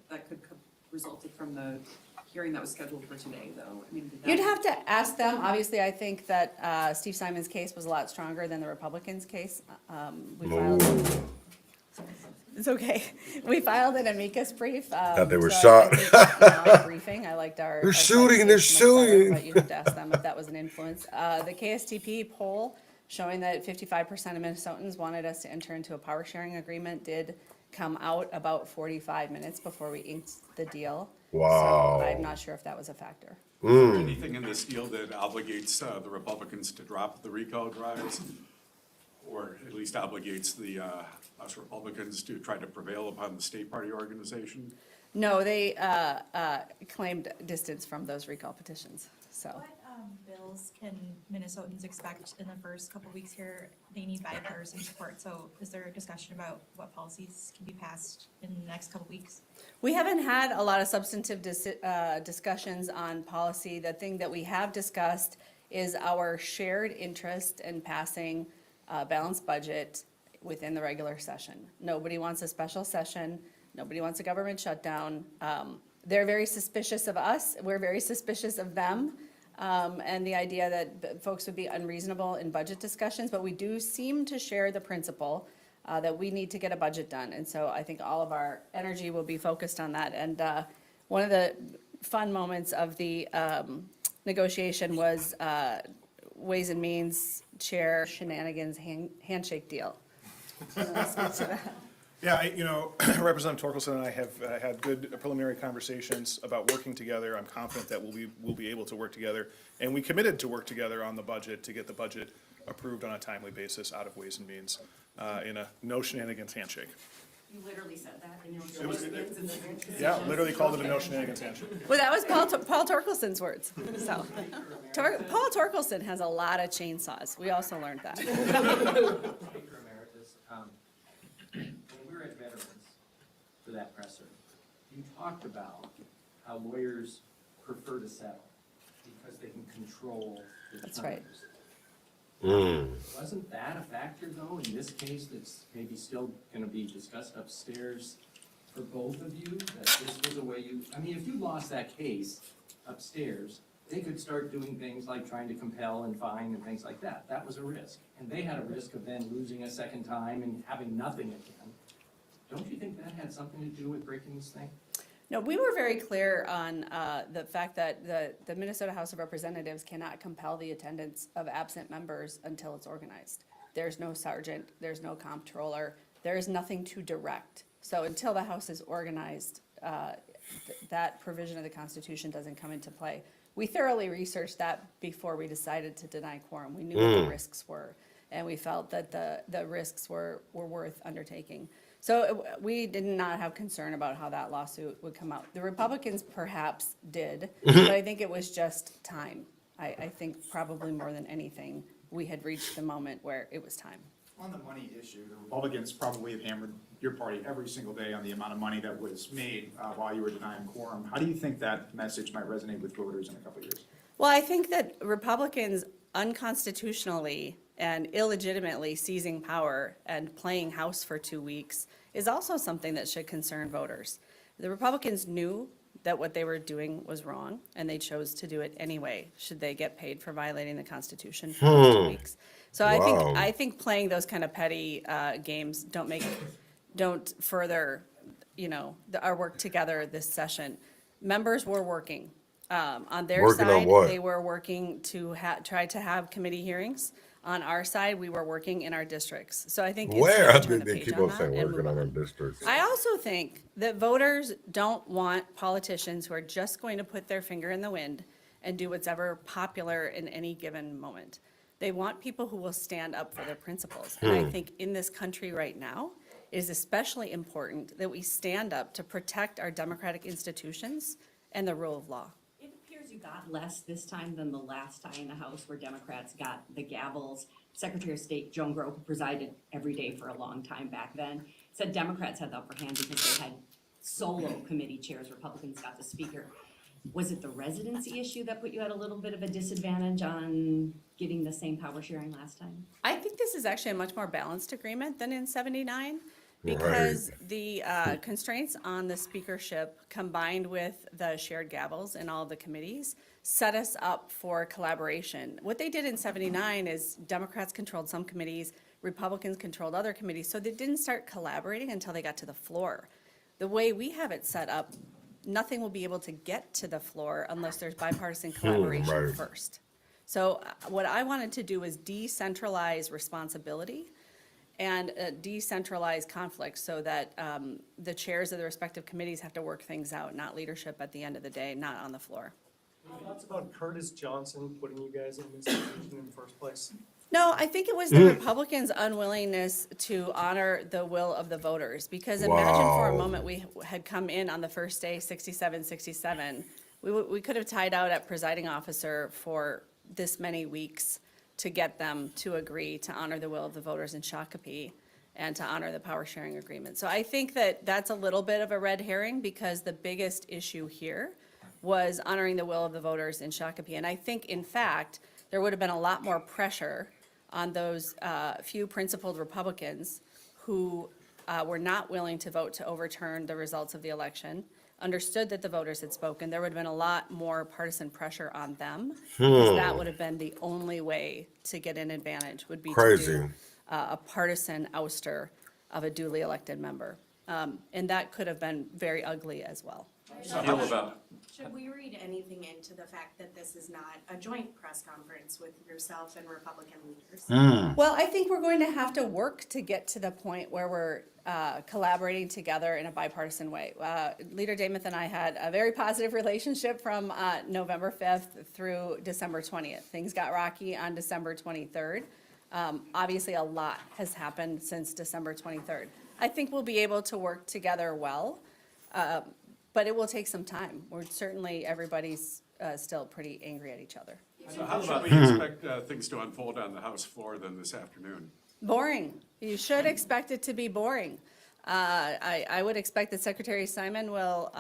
that could have resulted from the hearing that was scheduled for today, though? I mean, You'd have to ask them. Obviously, I think that Steve Simon's case was a lot stronger than the Republicans' case. We filed. It's okay. We filed an amicus brief. Thought they were so shot. I think, our briefing. I liked our. They're shooting. They're shooting. But you'd have to ask them if that was an influence. The KSTP poll showing that 55% of Minnesotans wanted us to enter into a power sharing agreement did come out about 45 minutes before we inked the deal. Wow. So I'm not sure if that was a factor. Anything in this deal that obligates the Republicans to drop the recall drives, or at least obligates the us Republicans to try to prevail upon the state party organization? No, they claimed distance from those recall petitions. So. What bills can Minnesotans expect in the first couple weeks here? They need bipartisan support. So is there a discussion about what policies can be passed in the next couple weeks? We haven't had a lot of substantive discussions on policy. The thing that we have discussed is our shared interest in passing a balanced budget within the regular session. Nobody wants a special session. Nobody wants a government shutdown. They're very suspicious of us. We're very suspicious of them. And the idea that folks would be unreasonable in budget discussions, but we do seem to share the principle that we need to get a budget done. And so I think all of our energy will be focused on that. And one of the fun moments of the negotiation was Ways and Means Chair Shenanigans handshake deal. Yeah, Representative Torkelson and I have had good preliminary conversations about working together. I'm confident that we'll be able to work together, and we committed to work together on the budget to get the budget approved on a timely basis out of Ways and Means in a no shenanigans handshake. You literally said that in your shenanigans in the handshake. Yeah, literally called it a no shenanigans handshake. Well, that was Paul Torkelson's words. So, Paul Torkelson has a lot of chainsaws. We also learned that. When we were at Veterans for that presser, you talked about how lawyers prefer to settle because they can control the That's right. terms. Wasn't that a factor, though, in this case that's maybe still gonna be discussed upstairs for both of you? That this was a way you, I mean, if you lost that case upstairs, they could start doing things like trying to compel and fine and things like that. That was a risk. And they had a risk of then losing a second time and having nothing again. Don't you think that had something to do with breaking this thing? No, we were very clear on the fact that the Minnesota House of Representatives cannot compel the attendance of absent members until it's organized. There's no sergeant, there's no comptroller, there is nothing to direct. So until the House is organized, that provision of the Constitution doesn't come into play. We thoroughly researched that before we decided to deny quorum. We knew what the risks were, and we felt that the risks were worth undertaking. So we did not have concern about how that lawsuit would come out. The Republicans perhaps did, but I think it was just time. I think probably more than anything, we had reached the moment where it was time. On the money issue, the Republicans probably have hammered your party every single day on the amount of money that was made while you were denying quorum. How do you think that message might resonate with voters in a couple of years? Well, I think that Republicans unconstitutionally and illegitimately seizing power and playing house for 2 weeks is also something that should concern voters. The Republicans knew that what they were doing was wrong, and they chose to do it anyway, should they get paid for violating the Constitution for those 2 weeks. So I think playing those kind of petty games don't further, our work together this session. Members were working. On their Working on side, what? they were working to try to have committee hearings. On our side, we were working in our districts. So I think it's Where? time to turn the They page keep on on that saying and working move on our on. districts. I also think that voters don't want politicians who are just going to put their finger in the wind and do what's ever popular in any given moment. They want people who will stand up for their principles. And I think in this country right now, it is especially important that we stand up to protect our democratic institutions and the rule of law. It appears you got less this time than the last time in the House where Democrats got the gavels. Secretary of State Joan Grove, who presided every day for a long time back then, said Democrats had the upper hand because they had solo committee chairs. Republicans got the speaker. Was it the residency issue that put you at a little bit of a disadvantage on getting the same power sharing last time? I think this is actually a much more balanced agreement than in '79 because the constraints on the speakership combined with the shared gavels in all of the committees set us up for collaboration. What they did in '79 is Democrats controlled some committees, Republicans controlled other committees, so they didn't start collaborating until they got to the floor. The way we have it set up, nothing will be able to get to the floor unless there's bipartisan collaboration first. So what I wanted to do is decentralize responsibility and decentralize conflict so that the chairs of the respective committees have to work things out, not leadership at the end of the day, not on the floor. Any thoughts about Curtis Johnson putting you guys in this position in the first place? No, I think it was the Republicans' unwillingness to honor the will of the voters. Because imagine for a moment we had come in on the first day, 67-67. We could have tied out at presiding officer for this many weeks to get them to agree to honor the will of the voters in Shakopee and to honor the power sharing agreement. So I think that that's a little bit of a red herring because the biggest issue here was honoring the will of the voters in Shakopee. And I think, in fact, there would have been a lot more pressure on those few principled Republicans who were not willing to vote to overturn the results of the election, understood that the voters had spoken. There would have been a lot more partisan pressure on them because that would have been the only way to get an advantage would be to do a partisan ouster of a duly elected member. And that could have been very ugly as well. Should we read anything into the fact that this is not a joint press conference with yourself and Republican leaders? Well, I think we're going to have to work to get to the point where we're collaborating together in a bipartisan way. Leader Demuth and I had a very positive relationship from November 5th through December 20th. Things got rocky on December 23rd. Obviously, a lot has happened since December 23rd. I think we'll be able to work together well. But it will take some time. Everybody's still pretty angry at each other. So how about we expect things to unfold on the House floor then this afternoon? Boring. You should expect it to be boring. I would expect that Secretary Simon will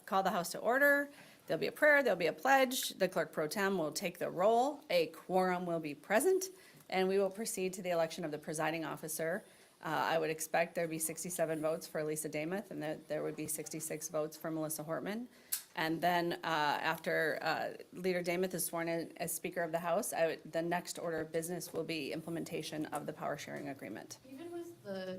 call the House to order. There'll be a prayer, there'll be a pledge. The clerk pro tem will take the roll. A quorum will be present, and we will proceed to the election of the presiding officer. I would expect there'd be 67 votes for Lisa Damath, and that there would be 66 votes for Melissa Hortman. And then after Leader Damath is sworn in as Speaker of the House, the next order of business will be implementation of the power sharing agreement. Even with the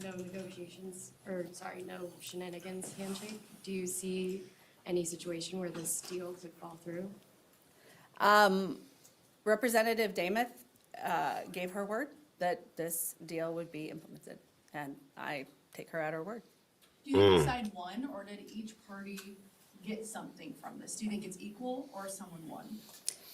no negotiations, or sorry, no shenanigans handshake, do you see any situation where this deal could fall through? Representative Damath gave her word that this deal would be implemented, and I take her at her word. Do you think side won, or did each party get something from this? Do you think it's equal, or someone won?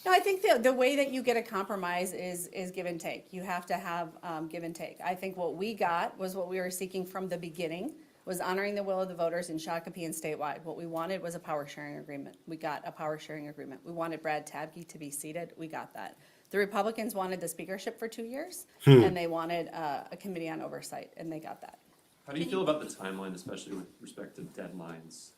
No, I think the way that you get a compromise is give and take. You have to have give and take. I think what we got was what we were seeking from the beginning, was honoring the will of the voters in Shakopee and statewide. What we wanted was a power sharing agreement. We got a power sharing agreement. We wanted Brad Tabke to be seated. We got that. The Republicans wanted the speakership for 2 years, and they wanted a committee on oversight, and they got that. How do you feel about the timeline, especially with respect to deadlines?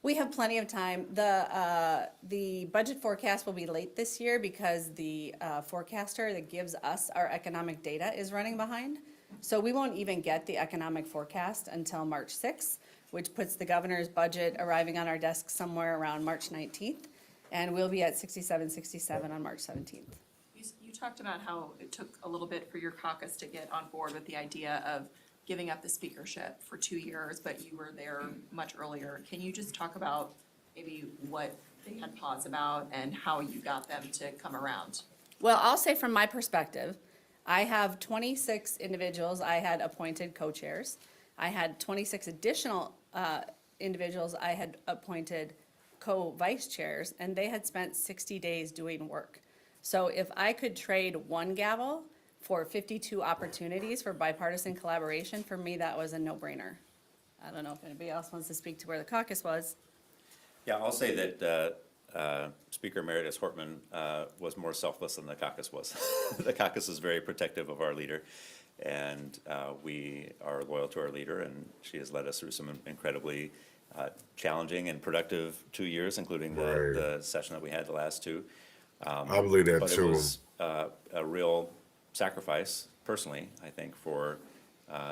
We have plenty of time. The budget forecast will be late this year because the forecaster that gives us our economic data is running behind. So we won't even get the economic forecast until March 6th, which puts the governor's budget arriving on our desk somewhere around March 19th. And we'll be at 67 on March 17th. You talked about how it took a little bit for your caucus to get on board with the idea of giving up the speakership for 2 years, but you were there much earlier. Can you just talk about maybe what they had pause about and how you got them to come around? Well, I'll say from my perspective, I have 26 individuals I had appointed co-chairs. I had 26 additional individuals I had appointed co-vice chairs, and they had spent 60 days doing work. So if I could trade one gavel for 52 opportunities for bipartisan collaboration, for me, that was a no-brainer. I don't know if anybody else wants to speak to where the caucus was. Yeah, I'll say that Speaker Emeritus Hortman was more selfless than the caucus was. The caucus is very protective of our leader, and we are loyal to our leader, and she has led us through some incredibly challenging and productive 2 years, including the session that we had the last two. I believe that but too. It was a real sacrifice, personally, I think, for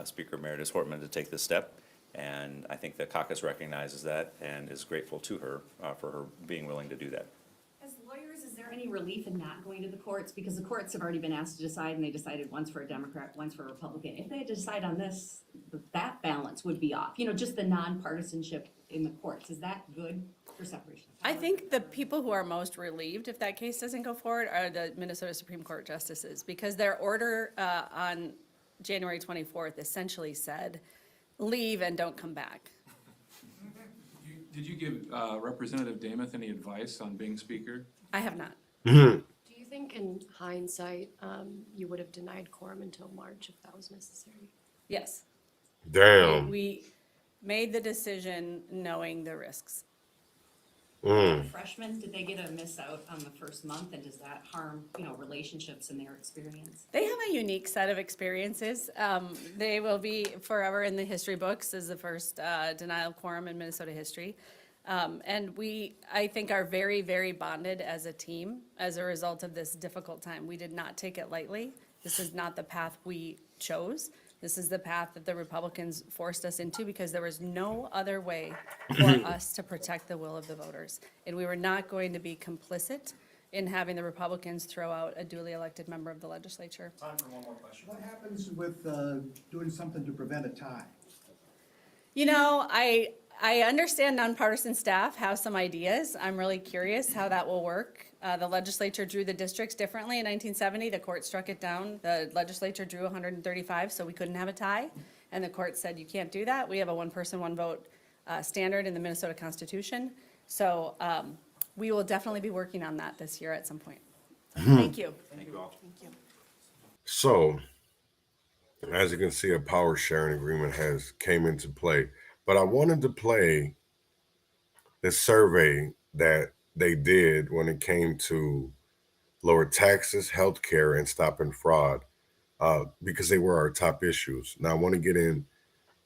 Speaker Emeritus Hortman to take this step. And I think the caucus recognizes that and is grateful to her for her being willing to do that. As lawyers, is there any relief in not going to the courts? Because the courts have already been asked to decide, and they decided once for a Democrat, once for a Republican. If they had to decide on this, that balance would be off. You know, just the nonpartisanship in the courts. Is that good for separation? I think the people who are most relieved if that case doesn't go forward are the Minnesota Supreme Court justices, because their order on January 24th essentially said, leave and don't come back. Did you give Representative Damath any advice on being speaker? I have not. Do you think in hindsight, you would have denied quorum until March if that was necessary? Yes. Damn. We made the decision knowing the risks. Freshmen, did they get a miss out on the first month, and does that harm, you know, relationships in their experience? They have a unique set of experiences. They will be forever in the history books as the first denial quorum in Minnesota history. And we, I think, are very, very bonded as a team as a result of this difficult time. We did not take it lightly. This is not the path we chose. This is the path that the Republicans forced us into because there was no other way for us to protect the will of the voters. And we were not going to be complicit in having the Republicans throw out a duly elected member of the legislature. Time for one more question. What happens with doing something to prevent a tie? You know, I understand nonpartisan staff have some ideas. I'm really curious how that will work. The legislature drew the districts differently in 1970. The court struck it down. The legislature drew 135, so we couldn't have a tie. And the court said, you can't do that. We have a one person, one vote standard in the Minnesota Constitution. So we will definitely be working on that this year at some point. Thank you. Thank you all. Thank you. So, as you can see, a power sharing agreement has came into play. But I wanted to play the survey that they did when it came to lower taxes, healthcare, and stopping fraud, because they were our top issues. Now, I want to get in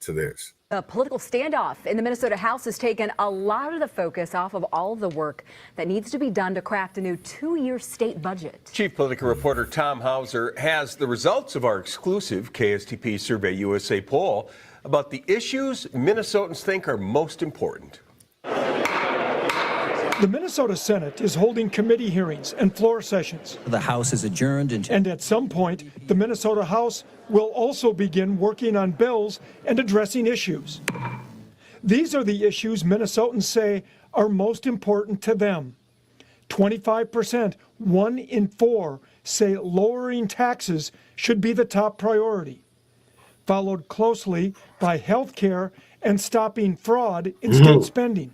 to this. A political standoff in the Minnesota House has taken a lot of the focus off of all of the work that needs to be done to craft a new 2-year state budget. Chief political reporter Tom Hauser has the results of our exclusive KSTP Survey USA poll about the issues Minnesotans think are most important. The Minnesota Senate is holding committee hearings and floor sessions. The House is adjourned And at some point, the Minnesota House will also begin working on bills and addressing issues. These are the issues Minnesotans say are most important to them. 25%, 1 in 4, say lowering taxes should be the top priority, followed closely by health care and stopping fraud in state spending.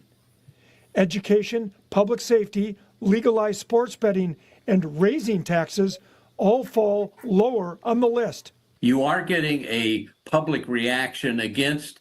Education, public safety, legalized sports betting, and raising taxes all fall lower on the list. You are getting a public reaction against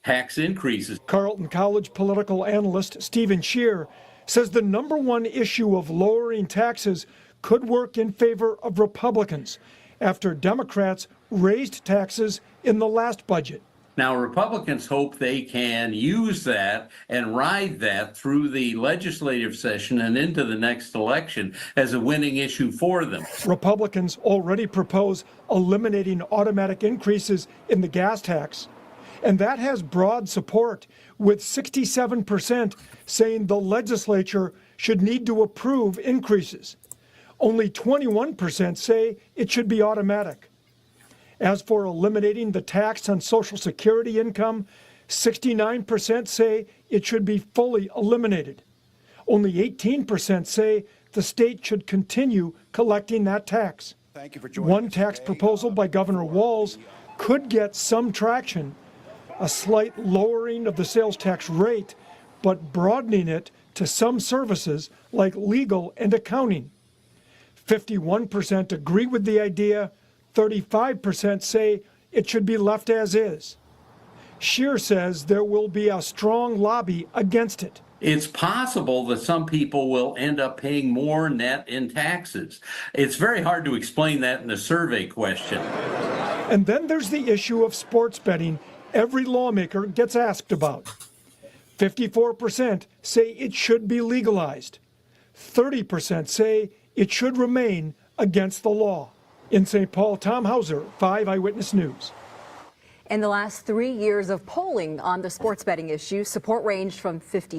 tax increases. Carleton College political analyst Stephen Scheer says the number one issue of lowering taxes could work in favor of Republicans after Democrats raised taxes in the last budget. Now, Republicans hope they can use that and ride that through the legislative session and into the next election as a winning issue for them. Republicans already propose eliminating automatic increases in the gas tax, and that has broad support, with 67% saying the legislature should need to approve increases. Only 21% say it should be automatic. As for eliminating the tax on Social Security income, 69% say it should be fully eliminated. Only 18% say the state should continue collecting that tax. Thank you for joining One us tax today. proposal by Governor Walz could get some traction, a slight lowering of the sales tax rate, but broadening it to some services like legal and accounting. 51% agree with the idea, 35% say it should be left as is. Scheer says there will be a strong lobby against it. It's possible that some people will end up paying more net in taxes. It's very hard to explain that in a survey question. And then there's the issue of sports betting every lawmaker gets asked about. 54% say it should be legalized. 30% say it should remain against the law. In St. Paul, Tom Hauser, 5 Eyewitness News. In the last 3 years of polling on the sports betting issue, support ranged from 52%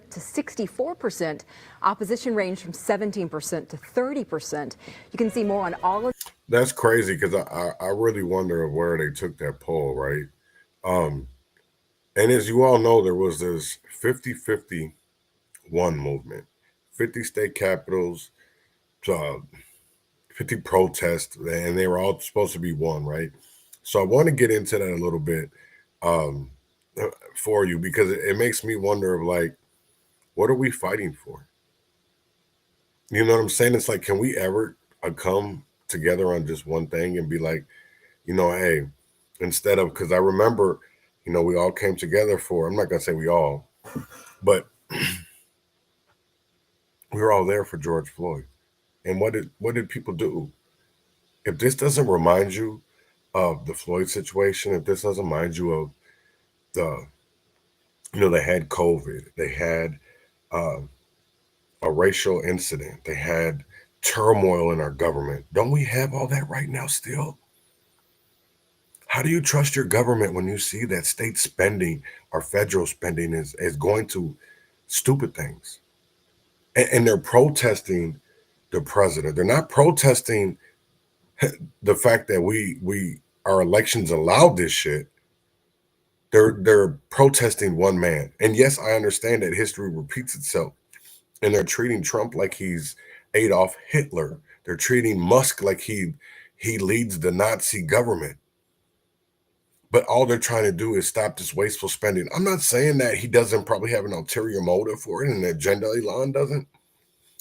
to 64%. Opposition ranged from 17% to 30%. You can see more on all of. That's crazy because I really wonder where they took that poll, right? And as you all know, there was this 50-51 movement, 50 state capitals, 50 protests, and they were all supposed to be one, right? So I want to get into that a little bit for you, because it makes me wonder of, like, what are we fighting for? You know what I'm saying? It's like, can we ever come together on just one thing and be like, you know, hey, instead of, because I remember, you know, we all came together for, I'm not going to say we all, but we were all there for George Floyd. And what did people do? If this doesn't remind you of the Floyd situation, if this doesn't remind you of the, you know, they had COVID, they had a racial incident, they had turmoil in our government. Don't we have all that right now still? How do you trust your government when you see that state spending or federal spending is going to stupid things? And they're protesting the president. They're not protesting the fact that our elections allowed this shit. They're protesting one man. And yes, I understand that history repeats itself. And they're treating Trump like he's Adolf Hitler. They're treating Musk like he leads the Nazi government. But all they're trying to do is stop this wasteful spending. I'm not saying that he doesn't probably have an ulterior motive for it, and that agenda Elon doesn't,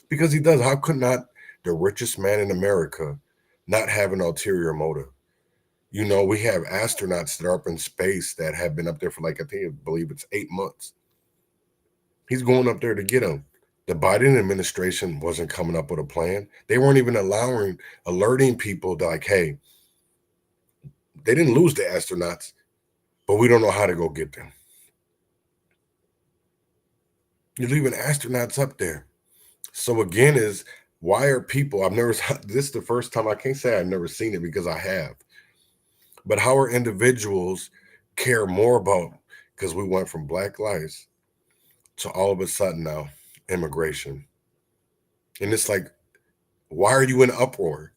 because he does. How could not the richest man in America not have an ulterior motive? You know, we have astronauts that are up in space that have been up there for, like, I believe it's 8 months. He's going up there to get them. The Biden administration wasn't coming up with a plan. They weren't even alerting people to, like, hey, they didn't lose the astronauts. but we don't know how to go get them. You're leaving astronauts up there. So again, is why are people, this is the first time, I can't say I've never seen it because I have, but how are individuals care more about, because we went from Black lives to all of a sudden now immigration. And it's like, why are you in uproar?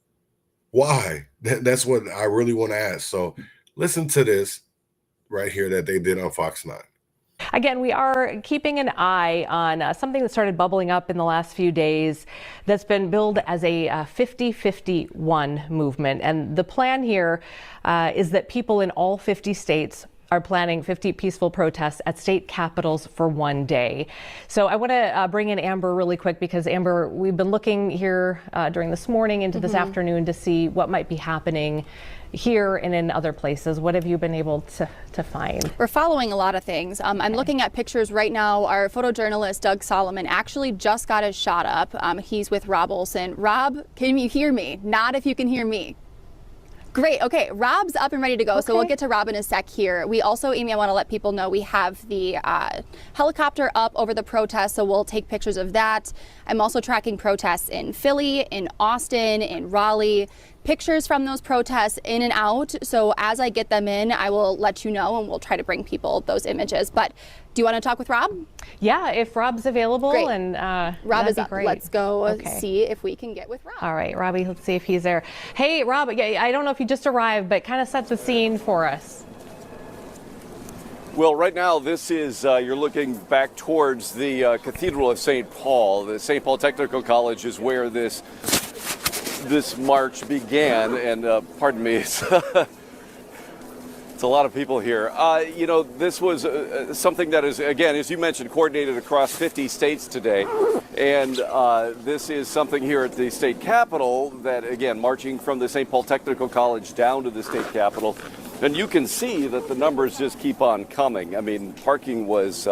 Why? That's what I really want to ask. So listen to this right here that they did on Fox 9. Again, we are keeping an eye on something that started bubbling up in the last few days that's been billed as a 50-51 movement. And the plan here is that people in all 50 states are planning 50 peaceful protests at state capitals for one day. So I want to bring in Amber really quick because, Amber, we've been looking here during this morning into this afternoon to see what might be happening here and in other places. What have you been able to find? We're following a lot of things. I'm looking at pictures right now. Our photojournalist, Doug Solomon, actually just got his shot up. He's with Rob Olson. Rob, can you hear me? Not if you can hear me. Great. Okay, Rob's up and ready to go, so we'll get to Rob in a sec here. We also, Amy, I want to let people know we have the helicopter up over the protest, so we'll take pictures of that. I'm also tracking protests in Philly, in Austin, in Raleigh. Pictures from those protests in and out. So as I get them in, I will let you know and we'll try to bring people those images. But do you want to talk with Rob? Yeah, if Rob's available. Great. And Rob is up. great. Let's go see if we can get with Rob. All right, Robbie, let's see if he's there. Hey, Rob, I don't know if you just arrived, but kind of set the scene for us. Well, right now, this is, you're looking back towards the Cathedral of St. Paul. The St. Paul Technical College is where this march began, and pardon me, it's, it's a lot of people here. You know, this was something that is, again, as you mentioned, coordinated across 50 states today, and this is something here at the state capitol that, again, marching from the St. Paul Technical College down to the state capitol, and you can see that the numbers just keep on coming. I mean, parking was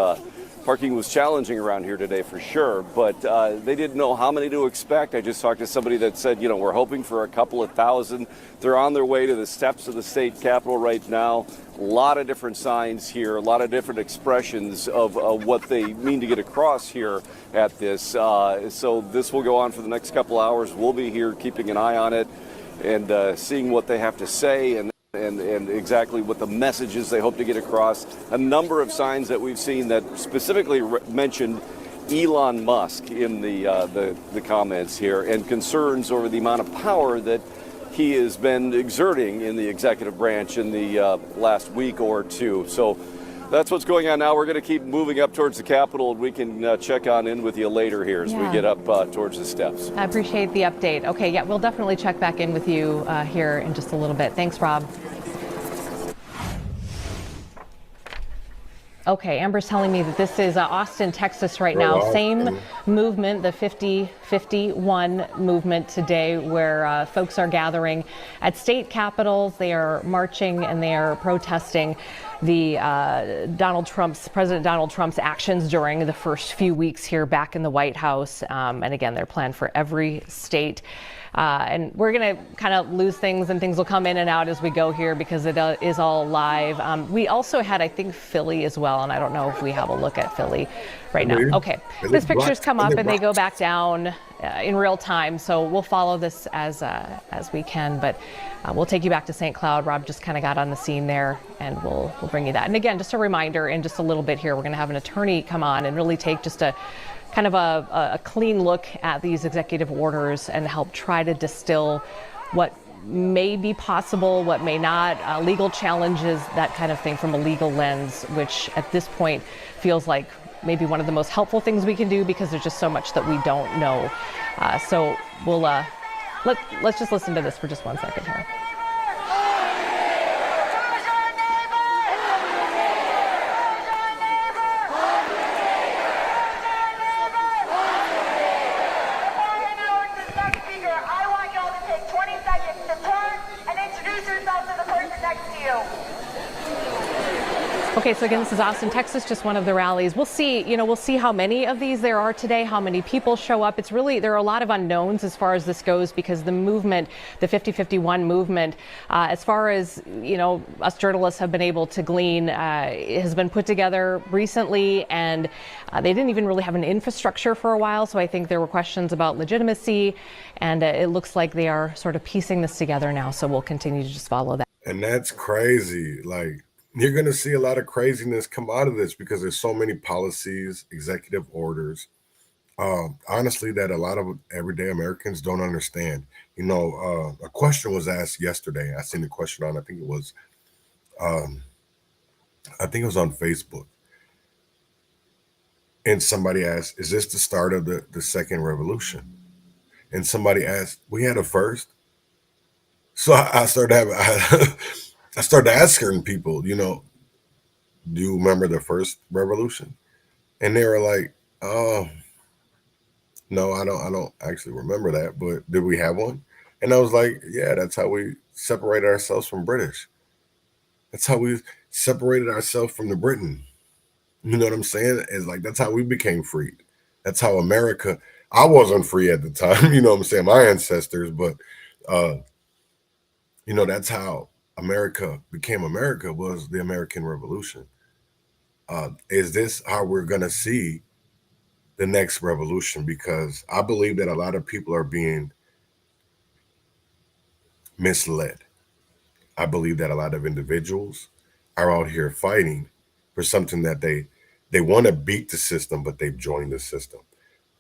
challenging around here today for sure, but they didn't know how many to expect. I just talked to somebody that said, you know, we're hoping for a couple of thousand. They're on their way to the steps of the state capitol right now. A lot of different signs here, a lot of different expressions of what they mean to get across here at this. So this will go on for the next couple hours. We'll be here keeping an eye on it and seeing what they have to say and exactly what the messages they hope to get across. A number of signs that we've seen that specifically mentioned Elon Musk in the comments here, and concerns over the amount of power that he has been exerting in the executive branch in the last week or two. So that's what's going on now. We're going to keep moving up towards the Capitol, and we can check on in with you later here as we get up towards the steps. I appreciate the update. Okay, yeah, we'll definitely check back in with you here in just a little bit. Thanks, Rob. Okay, Amber's telling me that this is Austin, Texas right now. Same movement, the 50-51 movement today, where folks are gathering at state capitals. They are marching and they are protesting the President Donald Trump's actions during the first few weeks here back in the White House. And again, they're planned for every state. And we're going to kind of lose things and things will come in and out as we go here because it is all live. We also had, I think, Philly as well. And I don't know if we have a look at Philly right now. Okay, these pictures come up and they go back down in real time. So we'll follow this as we can. But we'll take you back to St. Cloud. Rob just kind of got on the scene there and we'll bring you that. And again, just a reminder, in just a little bit here, we're going to have an attorney come on and really take just a kind of a clean look at these executive orders and help try to distill what may be possible, what may not, legal challenges, that kind of thing from a legal lens, which at this point feels like maybe one of the most helpful things we can do because there's just so much that we don't know. So we'll let's just listen to this for just 1 second here. Okay, so again, this is Austin, Texas, just one of the rallies. We'll see how many of these there are today, how many people show up. It's really, there are a lot of unknowns as far as this goes, because the movement, the 50-51 movement, as far as, us journalists have been able to glean, has been put together recently, and they didn't even really have an infrastructure for a while. So I think there were questions about legitimacy, and it looks like they are sort of piecing this together now. So we'll continue to just follow that. And that's crazy. Like, you're going to see a lot of craziness come out of this because there's so many policies, executive orders, honestly, that a lot of everyday Americans don't understand. A question was asked yesterday. I seen the question on, I think it was on Facebook. And somebody asked, is this the start of the second revolution? And somebody asked, we had a first. So I started asking people, do you remember the first revolution? And they were like, oh, no, I don't actually remember that, but did we have one? And I was like, yeah, that's how we separated ourselves from British. That's how we separated ourselves from the Britain. You know what I'm saying? It's like, that's how we became freed. That's how America, I wasn't free at the time, you know what I'm saying? My ancestors, but, that's how America became America, was the American Revolution. Is this how we're going to see the next revolution? Because I believe that a lot of people are being misled. I believe that a lot of individuals are out here fighting for something that they want to beat the system, but they've joined the system.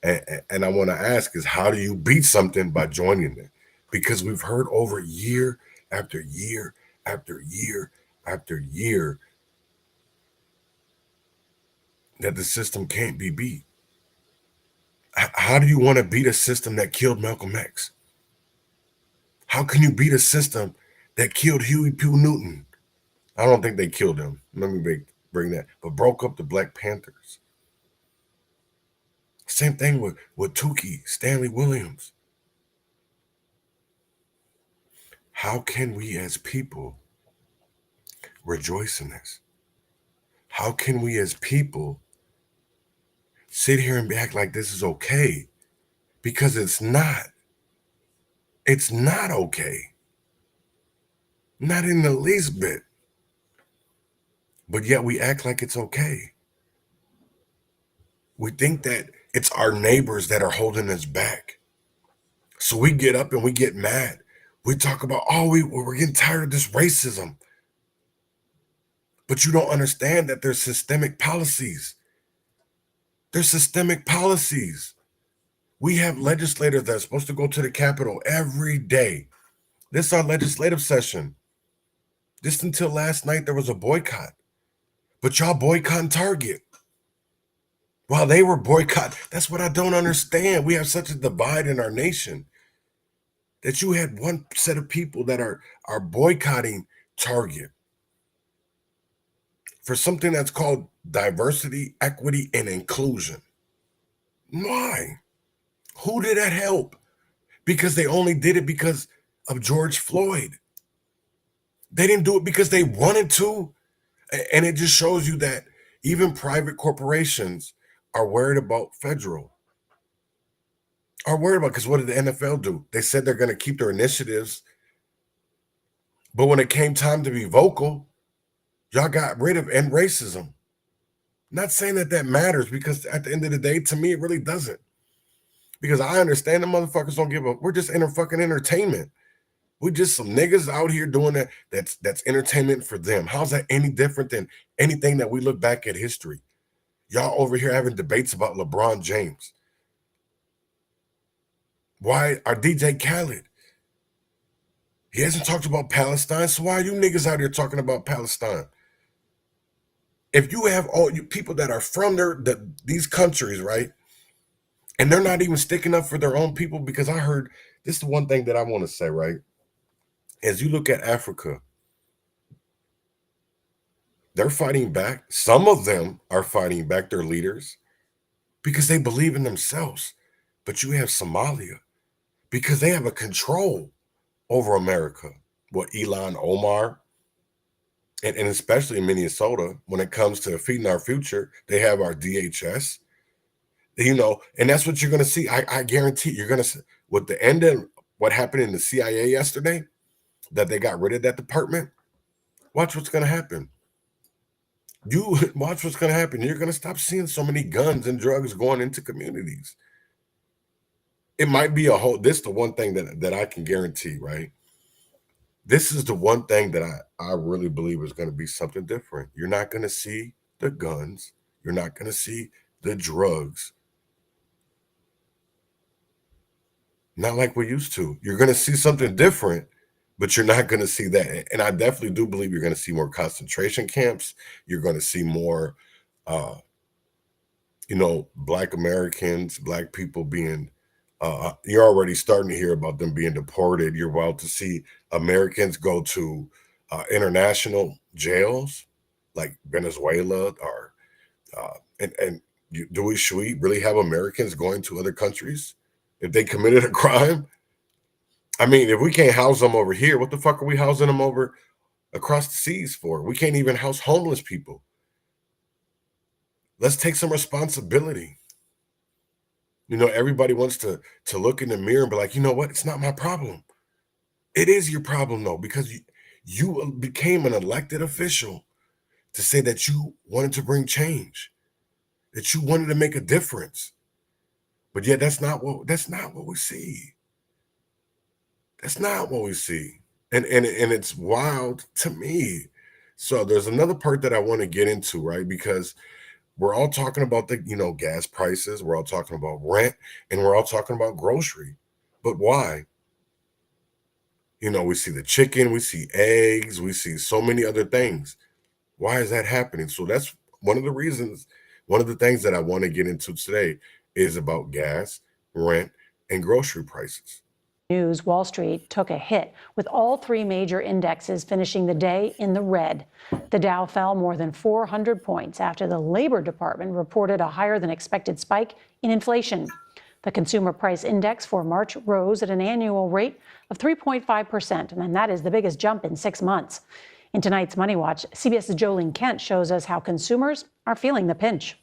And I want to ask is, how do you beat something by joining it? Because we've heard over year after year after year after year that the system can't be beat. How do you want to beat a system that killed Malcolm X? How can you beat a system that killed Huey P. Newton? I don't think they killed him. Let me bring that. But broke up the Black Panthers. Same thing with Tukey, Stanley Williams. How can we as people rejoice in this? How can we as people sit here and act like this is okay? Because it's not. It's not okay. Not in the least bit. But yet we act like it's okay. We think that it's our neighbors that are holding us back. So we get up and we get mad. We talk about, we're getting tired of this racism. But you don't understand that there's systemic policies. There's systemic policies. We have legislators that are supposed to go to the Capitol every day. This is our legislative session. Just until last night, there was a boycott. But y'all boycotting Target. While they were boycotting, that's what I don't understand. We have such a divide in our nation that you had one set of people that are boycotting Target for something that's called diversity, equity, and inclusion. Why? Who did that help? Because they only did it because of George Floyd. They didn't do it because they wanted to. And it just shows you that even private corporations are worried about federal. Are worried about, because what did the NFL do? They said they're going to keep their initiatives. But when it came time to be vocal, y'all got rid of end racism. Not saying that matters, because at the end of the day, to me, it really doesn't. Because I understand the motherfuckers don't give a, we're just fucking entertainment. We just some niggas out here doing that. That's entertainment for them. How's that any different than anything that we look back at history? Y'all over here having debates about LeBron James. Why are DJ Khaled? He hasn't talked about Palestine, so why are you niggas out here talking about Palestine? If you have all you people that are from these countries, right? And they're not even sticking up for their own people, because I heard, this is the one thing that I want to say, right? As you look at Africa, they're fighting back. Some of them are fighting back, their leaders, because they believe in themselves. But you have Somalia, because they have a control over America. What, Elon Omar? and especially in Minnesota, when it comes to feeding our future, they have our DHS, and that's what you're going to see. I guarantee you're going to, with the end of what happened in the CIA yesterday, that they got rid of that department. Watch what's going to happen. You watch what's going to happen. You're going to stop seeing so many guns and drugs going into communities. It might be this is the one thing that I can guarantee, right? This is the one thing that I really believe is going to be something different. You're not going to see the guns. You're not going to see the drugs. Not like we used to. You're going to see something different, but you're not going to see that. And I definitely do believe you're going to see more concentration camps. You're going to see more, Black Americans, Black people being, you're already starting to hear about them being deported. You're about to see Americans go to international jails like Venezuela should we really have Americans going to other countries if they committed a crime? I mean, if we can't house them over here, what the fuck are we housing them over across the seas for? We can't even house homeless people. Let's take some responsibility. Everybody wants to look in the mirror and be like, you know what? It's not my problem. It is your problem, though, because you became an elected official to say that you wanted to bring change, that you wanted to make a difference. But yet that's not what we see. That's not what we see. And it's wild to me. So there's another part that I want to get into, right? Because we're all talking about the, gas prices, we're all talking about rent, and we're all talking about grocery. But why? We see the chicken, we see eggs, we see so many other things. Why is that happening? So that's one of the reasons, one of the things that I want to get into today is about gas, rent, and grocery prices. News, Wall Street took a hit, with all three major indexes finishing the day in the red. The Dow fell more than 400 points after the Labor Department reported a higher than expected spike in inflation. The Consumer Price Index for March rose at an annual rate of 3.5%, and that is the biggest jump in 6 months. In tonight's Money Watch, CBS's Jolene Kent shows us how consumers are feeling the pinch.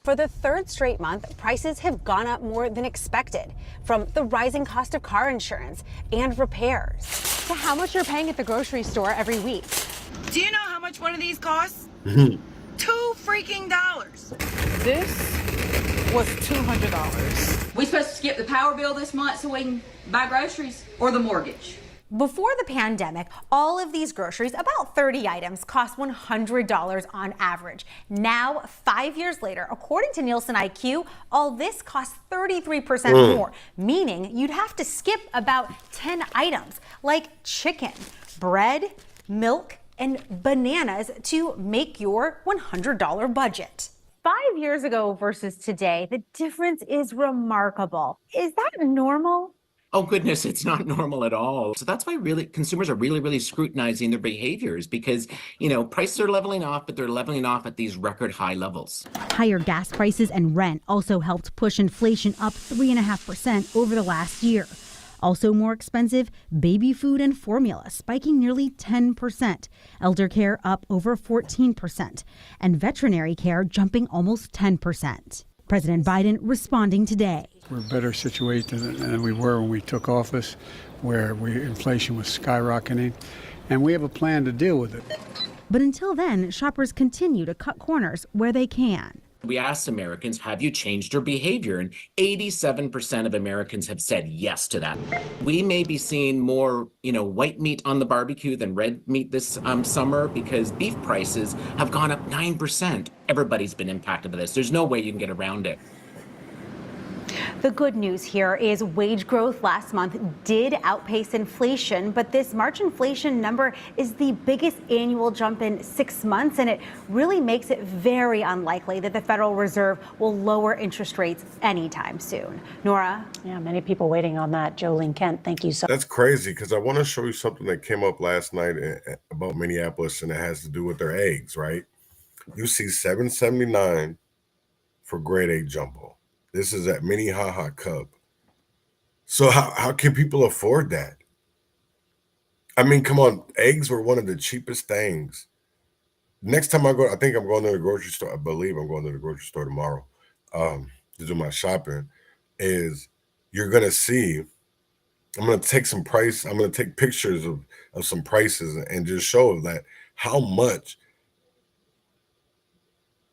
For the third straight month, prices have gone up more than expected, from the rising cost of car insurance and repairs to how much you're paying at the grocery store every week. Do you know how much one of these costs? $2 freaking. This was $200. We supposed to skip the power bill this month so we can buy groceries, or the mortgage? Before the pandemic, all of these groceries, about 30 items, cost $100 on average. Now, 5 years later, according to Nielsen IQ, all this costs 33% more, meaning you'd have to skip about 10 items, like chicken, bread, milk, and bananas to make your $100 budget. 5 years ago versus today, the difference is remarkable. Is that normal? Oh, goodness, it's not normal at all. So that's why consumers are really scrutinizing their behaviors because, prices are leveling off, but they're leveling off at these record high levels. Higher gas prices and rent also helped push inflation up 3.5% over the last year. Also more expensive, baby food and formula spiking nearly 10%, elder care up over 14%, and veterinary care jumping almost 10%. President Biden responding today. We're better situated than we were when we took office, where inflation was skyrocketing, and we have a plan to deal with it. But until then, shoppers continue to cut corners where they can. We asked Americans, have you changed your behavior? And 87% of Americans have said yes to that. We may be seeing more, white meat on the barbecue than red meat this summer because beef prices have gone up 9%. Everybody's been impacted by this. There's no way you can get around it. The good news here is wage growth last month did outpace inflation, but this March inflation number is the biggest annual jump in 6 months, and it really makes it very unlikely that the Federal Reserve will lower interest rates anytime soon. Nora? Yeah, many people waiting on that. Jolene Kent, thank you so much. That's crazy because I want to show you something that came up last night about Minneapolis, and it has to do with their eggs, right? You see $7.79 for grade A jumbo. This is at Minnehaha Cub. So how can people afford that? I mean, come on, eggs were one of the cheapest things. Next time I go, I think I'm going to the grocery store. I believe I'm going to the grocery store tomorrow to do my shopping. Is you're gonna see. I'm gonna take some price. I'm gonna take pictures of some prices and just show that how much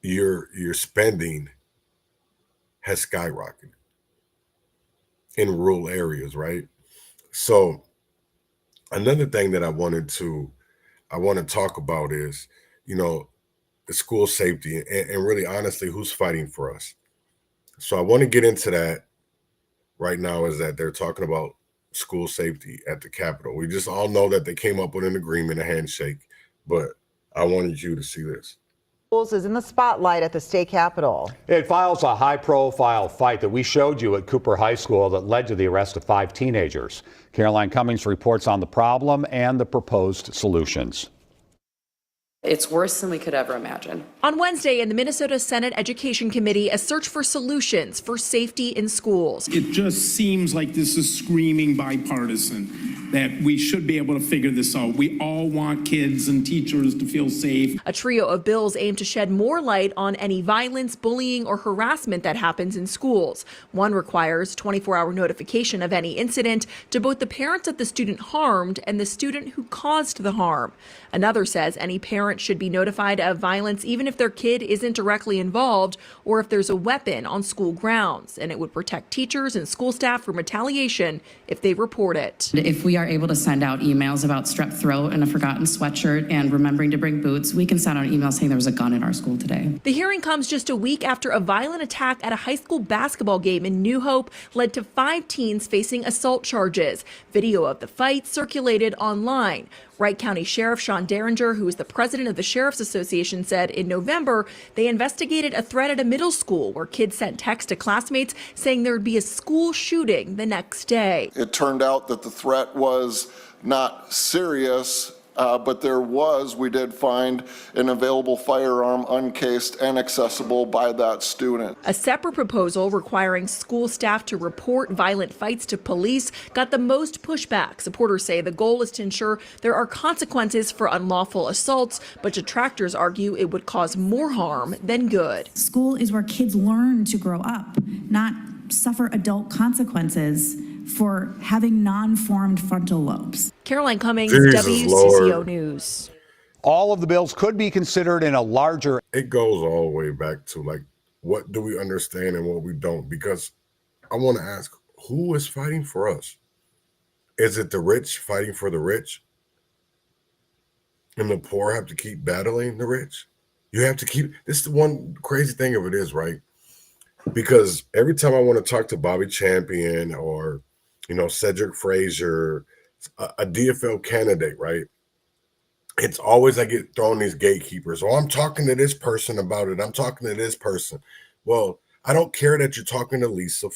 your spending has skyrocketed in rural areas, right? So another thing that I want to talk about is, the school safety and really honestly, who's fighting for us. So I want to get into that right now, is that they're talking about school safety at the Capitol. We just all know that they came up with an agreement, a handshake, but I wanted you to see this. Is in the spotlight at the state capitol. It files a high-profile fight that we showed you at Cooper High School that led to the arrest of 5 teenagers. Caroline Cummings reports on the problem and the proposed solutions. It's worse than we could ever imagine. On Wednesday in the Minnesota Senate Education Committee, a search for solutions for safety in schools. It just seems like this is screaming bipartisan, that we should be able to figure this out. We all want kids and teachers to feel safe. A trio of bills aim to shed more light on any violence, bullying, or harassment that happens in schools. One requires 24-hour notification of any incident to both the parents of the student harmed and the student who caused the harm. Another says any parent should be notified of violence even if their kid isn't directly involved or if there's a weapon on school grounds, and it would protect teachers and school staff from retaliation if they report it. If we are able to send out emails about strep throat and a forgotten sweatshirt and remembering to bring boots, we can send out an email saying there was a gun in our school today. The hearing comes just a week after a violent attack at a high school basketball game in New Hope led to 5 teens facing assault charges. Video of the fight circulated online. Wright County Sheriff Sean Derringer, who is the president of the Sheriff's Association, said in November they investigated a threat at a middle school where kids sent texts to classmates saying there would be a school shooting the next day. It turned out that the threat was not serious, but we did find an available firearm uncased and accessible by that student. A separate proposal requiring school staff to report violent fights to police got the most pushback. Supporters say the goal is to ensure there are consequences for unlawful assaults, but detractors argue it would cause more harm than good. School is where kids learn to grow up, not suffer adult consequences for having non-formed frontal lobes. Caroline Cummings, Jesus WCCO Lord. News. All of the bills could be considered in a larger. It goes all the way back to like, what do we understand and what we don't? Because I want to ask, who is fighting for us? Is it the rich fighting for the rich? And the poor have to keep battling the rich? You have to keep, this is the one crazy thing of it is, right? Because every time I want to talk to Bobby Champion or, Cedric Frazier, a DFL candidate, right? It's always I get thrown these gatekeepers. Oh, I'm talking to this person about it. I'm talking to this person. Well, I don't care that you're talking to Lisa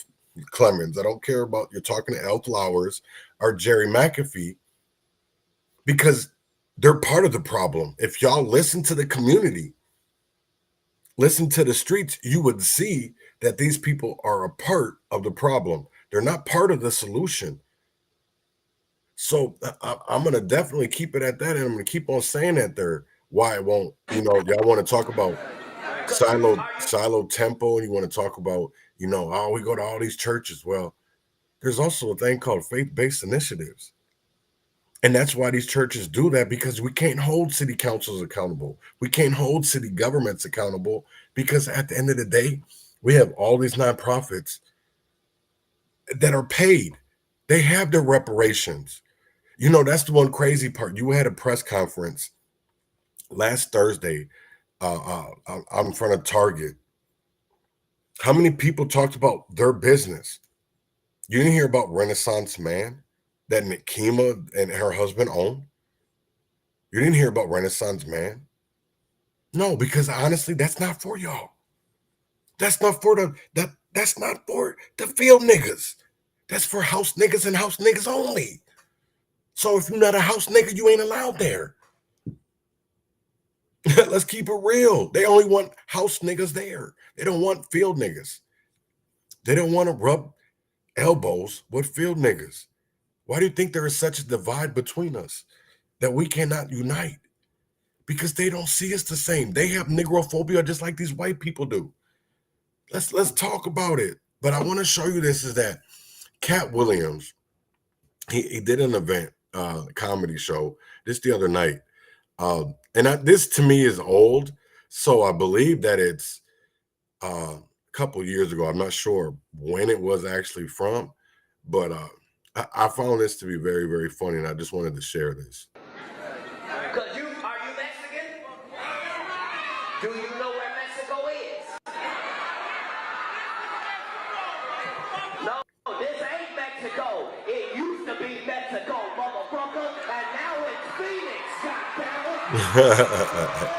Clemens. I don't care about you're talking to Elle Flowers or Jerry McAfee, because they're part of the problem. If y'all listen to the community, listen to the streets, you would see that these people are a part of the problem. They're not part of the solution. So I'm going to definitely keep it at that. And I'm going to keep on saying that there. Why it won't, y'all want to talk about silo tempo, and you want to talk about, we go to all these churches. Well, there's also a thing called faith-based initiatives. And that's why these churches do that, because we can't hold city councils accountable. We can't hold city governments accountable, because at the end of the day, we have all these nonprofits that are paid. They have their reparations. That's the one crazy part. You had a press conference last Thursday out in front of Target. How many people talked about their business? You didn't hear about Renaissance Man that Nikema and her husband own? You didn't hear about Renaissance Man? No, because honestly, that's not for y'all. That's not for that's not for the field niggas. That's for house niggas and house niggas only. So if you're not a house nigga, you ain't allowed there. Let's keep it real. They only want house niggas there. They don't want field niggas. They don't want to rub elbows with field niggas. Why do you think there is such a divide between us? that we cannot unite because they don't see us the same. They have Negrophobia just like these white people do. Let's talk about it. But I want to show you this is that Cat Williams, he did an event, comedy show this the other night. This to me is old. So I believe that it's a couple years ago. I'm not sure when it was actually from, but I found this to be very, very funny, and I just wanted to share this. Are you Mexican? Do you know where Mexico is? No, this ain't Mexico. It used to be Mexico, motherfucker, and now it's Phoenix, goddammit.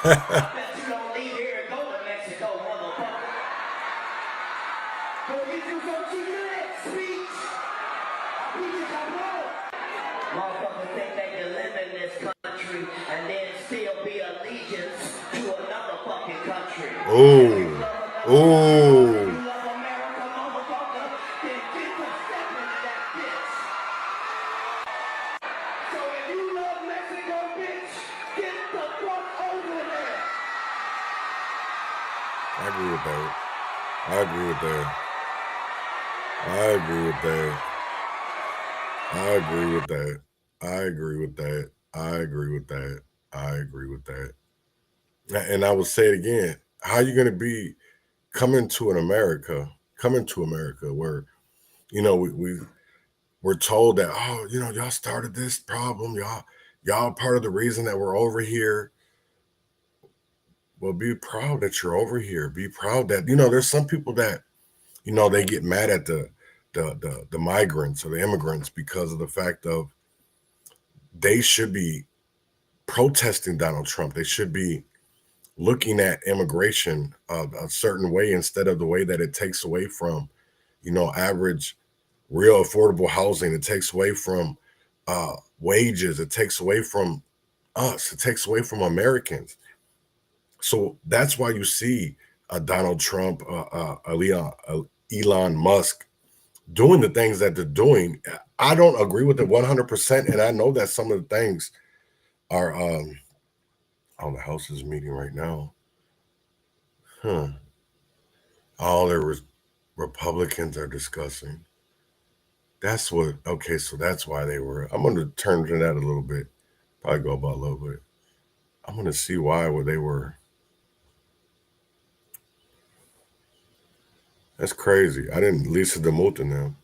I bet you don't leave here and go to Mexico, motherfucker. Go get you some chicken speech. Motherfuckers think they can live in this country and then still be allegiance to another fucking country. Oh, oh. I agree with that. I agree with that. I agree with that. I agree with that. I agree with that. I agree with that. I agree with that. And I will say it again. How are you going to be coming to America where, you know, we're told that, oh, you know, y'all started this problem. Y'all part of the reason that we're over here. Well, be proud that you're over here. Be proud that, you know, there's some people that, you know, they get mad at the migrants or the immigrants because of the fact of they should be protesting Donald Trump. They should be looking at immigration a certain way instead of the way that it takes away from, you know, average, real affordable housing. It takes away from wages. It takes away from us. It takes away from Americans. So that's why you see Donald Trump, Elon Musk doing the things that they're doing. I don't agree with it 100%. And I know that some of the things are, oh, the House is meeting right now. All the Republicans are discussing. That's what, okay, so that's why they were, I'm going to turn to that a little bit, probably go about a little bit. I'm going to see why they were. That's crazy. I didn't Lisa DeMoot in them.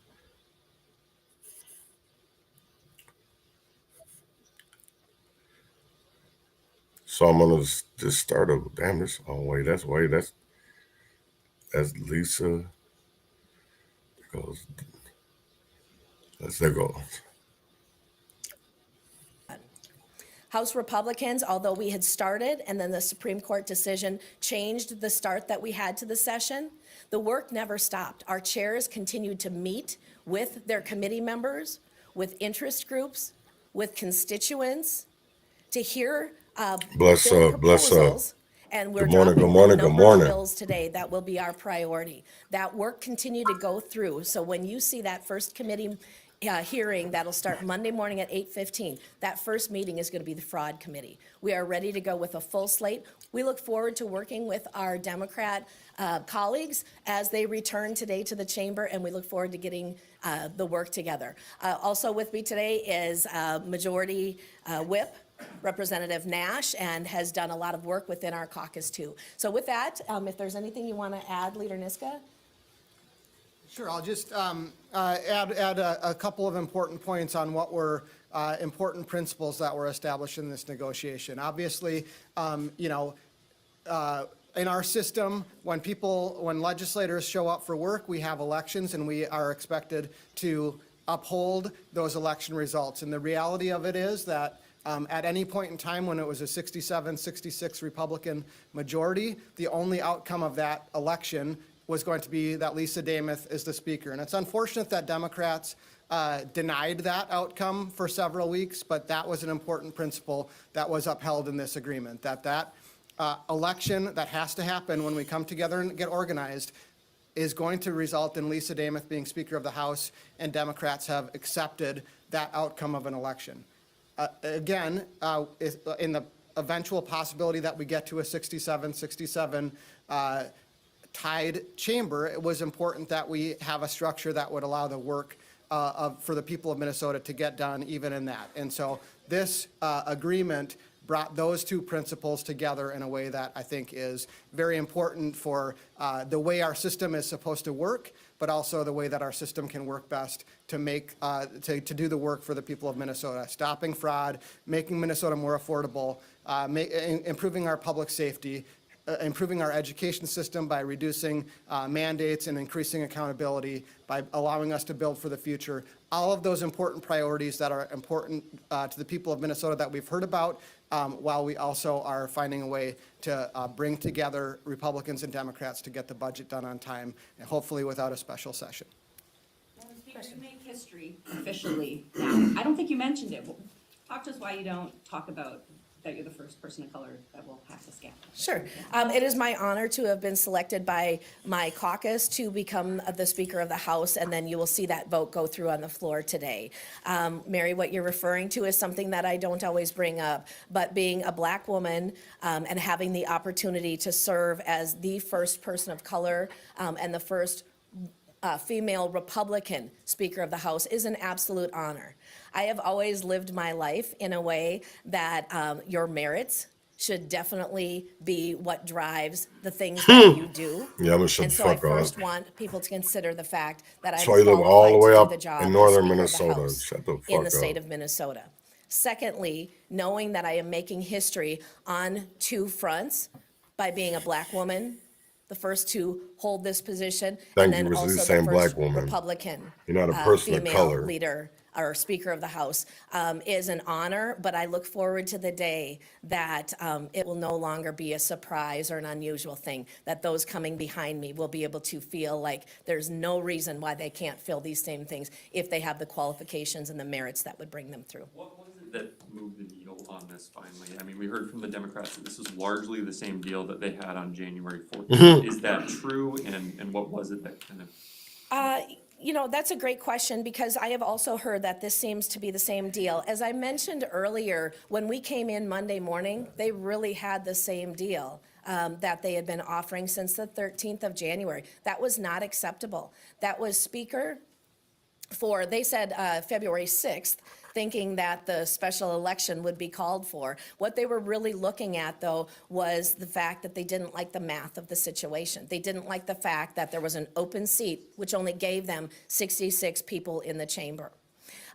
So I'm gonna just start over. Damn, this that's Lisa. There goes. House Republicans, although we had started and then the Supreme Court decision changed the start that we had to the session, the work never stopped. Our chairs continued to meet with their committee members, with interest groups, with constituents, to hear bless up. And we're good morning. bills today that will be our priority. That work continued to go through. So when you see that first committee hearing that'll start Monday morning at 8:15. That first meeting is going to be the fraud committee. We are ready to go with a full slate. We look forward to working with our Democrat colleagues as they return today to the chamber, and we look forward to getting the work together. Also with me today is Majority Whip, Representative Nash, and has done a lot of work within our caucus too. So with that, if there's anything you want to add, Leader Niska? Sure, I'll just add a couple of important points on what were important principles that were established in this negotiation. Obviously, in our system, when legislators show up for work, we have elections and we are expected to uphold those election results. And the reality of it is that at any point in time when it was a 67-66 Republican majority, the only outcome of that election was going to be that Lisa Dameth is the speaker. And it's unfortunate that Democrats denied that outcome for several weeks, but that was an important principle that was upheld in this agreement, that election that has to happen when we come together and get organized is going to result in Lisa Dameth being Speaker of the House, and Democrats have accepted that outcome of an election. Again, in the eventual possibility that we get to a 67-67 tied chamber, it was important that we have a structure that would allow the work for the people of Minnesota to get done even in that. And so this agreement brought those two principles together in a way that I think is very important for the way our system is supposed to work, but also the way that our system can work best to make to do the work for the people of Minnesota, stopping fraud, making Minnesota more affordable, improving our public safety, improving our education system by reducing mandates and increasing accountability, by allowing us to build for the future. All of those important priorities that are important to the people of Minnesota that we've heard about, while we also are finding a way to bring together Republicans and Democrats to get the budget done on time, and hopefully without a special session. Madam Speaker, you make history officially now. I don't think you mentioned it. Talk to us why you don't talk about that you're the first person of color that will pass this gap. Sure. It is my honor to have been selected by my caucus to become the Speaker of the House, and then you will see that vote go through on the floor today. Mary, what you're referring to is something that I don't always bring up, but being a Black woman and having the opportunity to serve as the first person of color and the first female Republican Speaker of the House is an absolute honor. I have always lived my life in a way that your merits should definitely be what drives the things that you do. Yeah, I'm gonna shut and the so fuck I up. first want people to consider the fact that That's I'm why you live all the way qualified up to do the job in as northern Speaker of the Minnesota. House Shut the fuck in the state up. of Minnesota. Secondly, knowing that I am making history on two fronts by being a Black woman, the first to hold this position, Thank and you, then Rosie, also the saying first Black woman. Republican You're not a person of female color. leader or Speaker of the House is an honor, but I look forward to the day that it will no longer be a surprise or an unusual thing, that those coming behind me will be able to feel like there's no reason why they can't fill these same things if they have the qualifications and the merits that would bring them through. What was it that moved the needle on this finally? I mean, we heard from the Democrats that this was largely the same deal that they had on January 4th. Is that true? And what was it that kind of... You know, that's a great question, because I have also heard that this seems to be the same deal. As I mentioned earlier, when we came in Monday morning, they really had the same deal that they had been offering since the 13th of January. That was not acceptable. That was Speaker for, they said February 6th, thinking that the special election would be called for. What they were really looking at, though, was the fact that they didn't like the math of the situation. They didn't like the fact that there was an open seat, which only gave them 66 people in the chamber.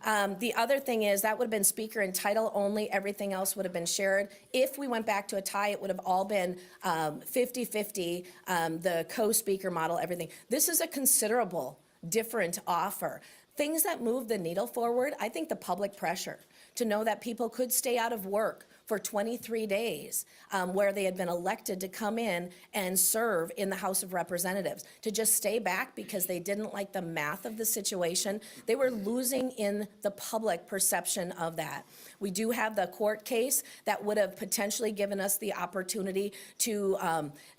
The other thing is that would have been Speaker and title only. Everything else would have been shared. If we went back to a tie, it would have all been 50-50, the co-speaker model, everything. This is a considerable different offer. Things that move the needle forward, I think the public pressure to know that people could stay out of work for 23 days where they had been elected to come in and serve in the House of Representatives, to just stay back because they didn't like the math of the situation. They were losing in the public perception of that. We do have the court case that would have potentially given us the opportunity to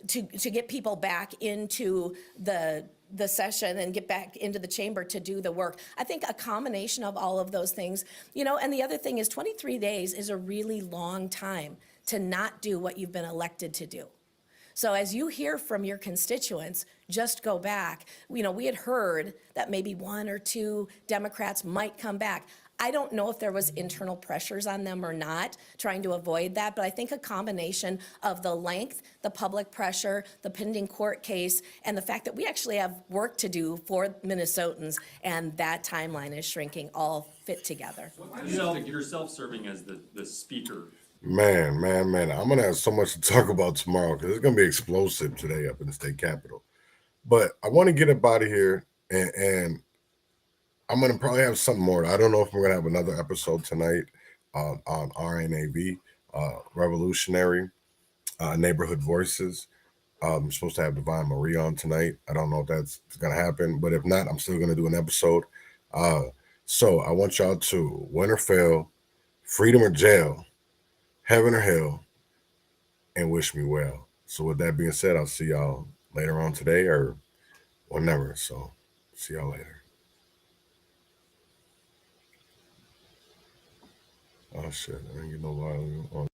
get people back into the session and get back into the chamber to do the work. I think a combination of all of those things, you know, and the other thing is 23 days is a really long time to not do what you've been elected to do. So as you hear from your constituents, just go back. You know, we had heard that maybe one or two Democrats might come back. I don't know if there was internal pressures on them or not, trying to avoid that, but I think a combination of the length, the public pressure, the pending court case, and the fact that we actually have work to do for Minnesotans, and that timeline is shrinking, all fit together. Yourself serving as the speaker. Man, I'm gonna have so much to talk about tomorrow because it's gonna be explosive today up in the state capitol. But I want to get up out of here, and I'm gonna probably have something more. I don't know if we're gonna have another episode tonight on RNAV, Revolutionary Neighborhood Voices. I'm supposed to have Divine Marie on tonight. I don't know if that's gonna happen, but if not, I'm still gonna do an episode. So I want y'all to win or fail, freedom or jail, heaven or hell, and wish me well. So with that being said, I'll see y'all later on today or whenever. So see y'all later. Oh shit, I didn't get no volume on.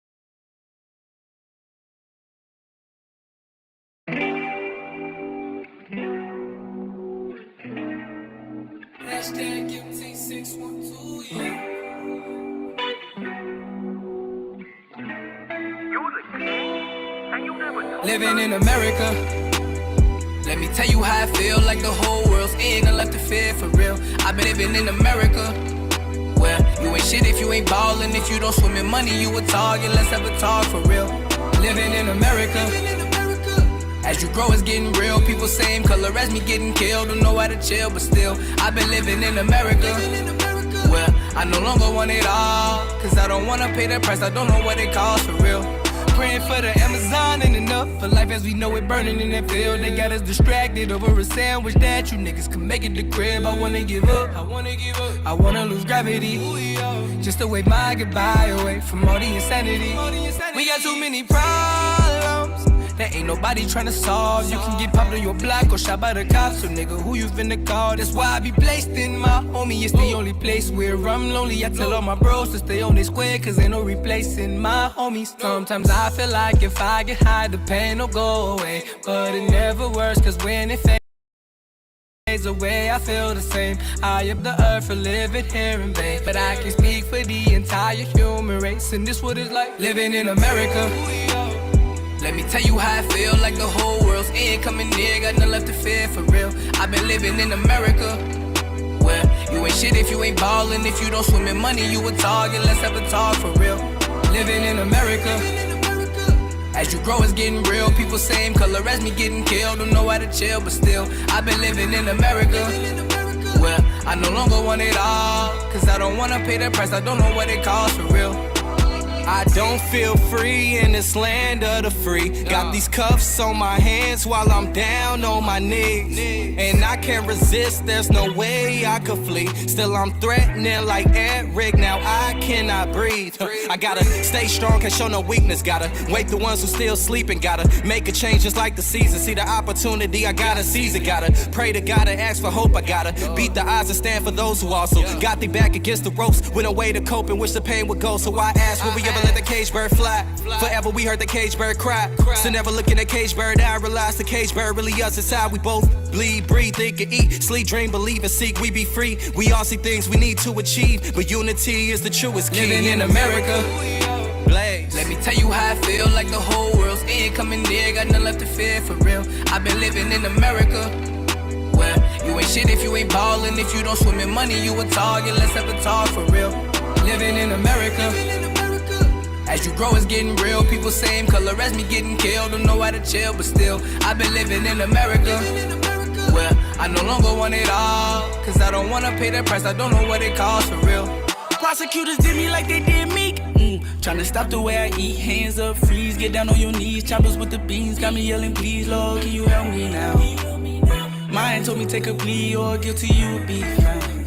Living in America. Let me tell you how I feel, like the whole world's in. I left the fear for real. I've been living in America. Well, you ain't shit if you ain't ballin'. If you don't swim in money, you a target. Let's have a talk for real. Living in America. As you grow, it's getting real. People same color as me getting killed. Don't know how to chill, but still, I've been living in America. Well, I no longer want it all, cause I don't wanna pay the price. I don't know what it costs for real. Praying for the Amazon and enough for life as we know it burning in that field. They got us distracted over a sandwich that you niggas can make it the crib. I wanna give up, I wanna lose gravity, just to wave my goodbye away from all the insanity. We got too many problems that ain't nobody tryna solve. You can get popped on your block or shot by the cops. So nigga, who you finna call? That's why I be placed in my homie. It's the only place where I'm lonely. I tell all my bros to stay on their square, cause ain't no replacing my homies. Sometimes I feel like if I get high, the pain will go away, but it never works, cause when it fades away, I feel the same. I am the earth for living here in vain, but I can speak for the entire human race, and this what it's like living in America. Let me tell you how I feel, like the whole world's in, coming near, got nothing left to fear for real. I've been living in America. Well, you ain't shit if you ain't ballin'. If you don't swim in money, you a target. Let's have a talk for real. Living in America. As you grow, it's getting real. People same color as me getting killed. Don't know how to chill, but still, I've been living in America. Well, I no longer want it all, cause I don't wanna pay the price. I don't know what it costs for real. I don't feel free in this land of the free. Got these cuffs on my hands while I'm down on my knees, and I can't resist, there's no way I could flee. Still I'm threatening like Eric, now I cannot breathe. I gotta stay strong, can't show no weakness. Gotta wake the ones who still sleeping. Gotta make a change just like the season. See the opportunity, I gotta seize it. Gotta pray to God and ask for hope. I gotta beat the odds and stand for those who also got their back against the ropes, with a way to cope and wish the pain would go. So I ask, will we ever let the cage bird fly? Forever we heard the cage bird cry. So never looking at cage bird, I realize the cage bird really us inside. We both bleed, breathe, think and eat, sleep, dream, believe and seek. We be free, we all see things we need to achieve, but unity is the truest key. Living in America. Blaze. Let me tell you how I feel, like the whole world's in, coming near, got nothing left to fear for real. I've been living in America. Well, you ain't shit if you ain't ballin'. If you don't swim in money, you a target. Let's have a talk for real. Living in America. As you grow, it's getting real. People same color as me getting killed. Don't know how to chill, but still, I've been living in America. Well, I no longer want it all, cause I don't wanna pay the price. I don't know what it costs for real. Prosecutors did me like they did me. Tryna stop the way I eat, hands up, freeze, get down on your knees, choppers with the beans, got me yelling, please, Lord, can you help me now? Mine told me take a plea or guilty, you will be fine.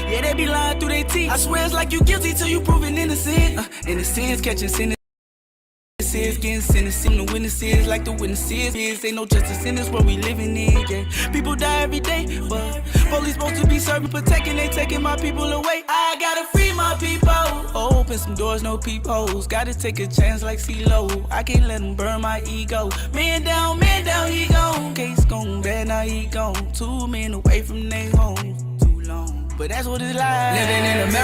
Yeah, they be lying through their teeth. I swear it's like you guilty till you proven innocent. Innocence catching sentences, getting sentenced. The witnesses like the witnesses. Ain't no justice in this world we living in. Yeah, people die every day, but police supposed to be serving, protecting. They taking my people away. I gotta free my people. Open some doors, no peepholes. Gotta take a chance like CeeLo. I can't let them burn my ego. Man down, he gone. Case gone bad, now he gone. 2 men away from their home. Too long. But that's what it's like. Living in America.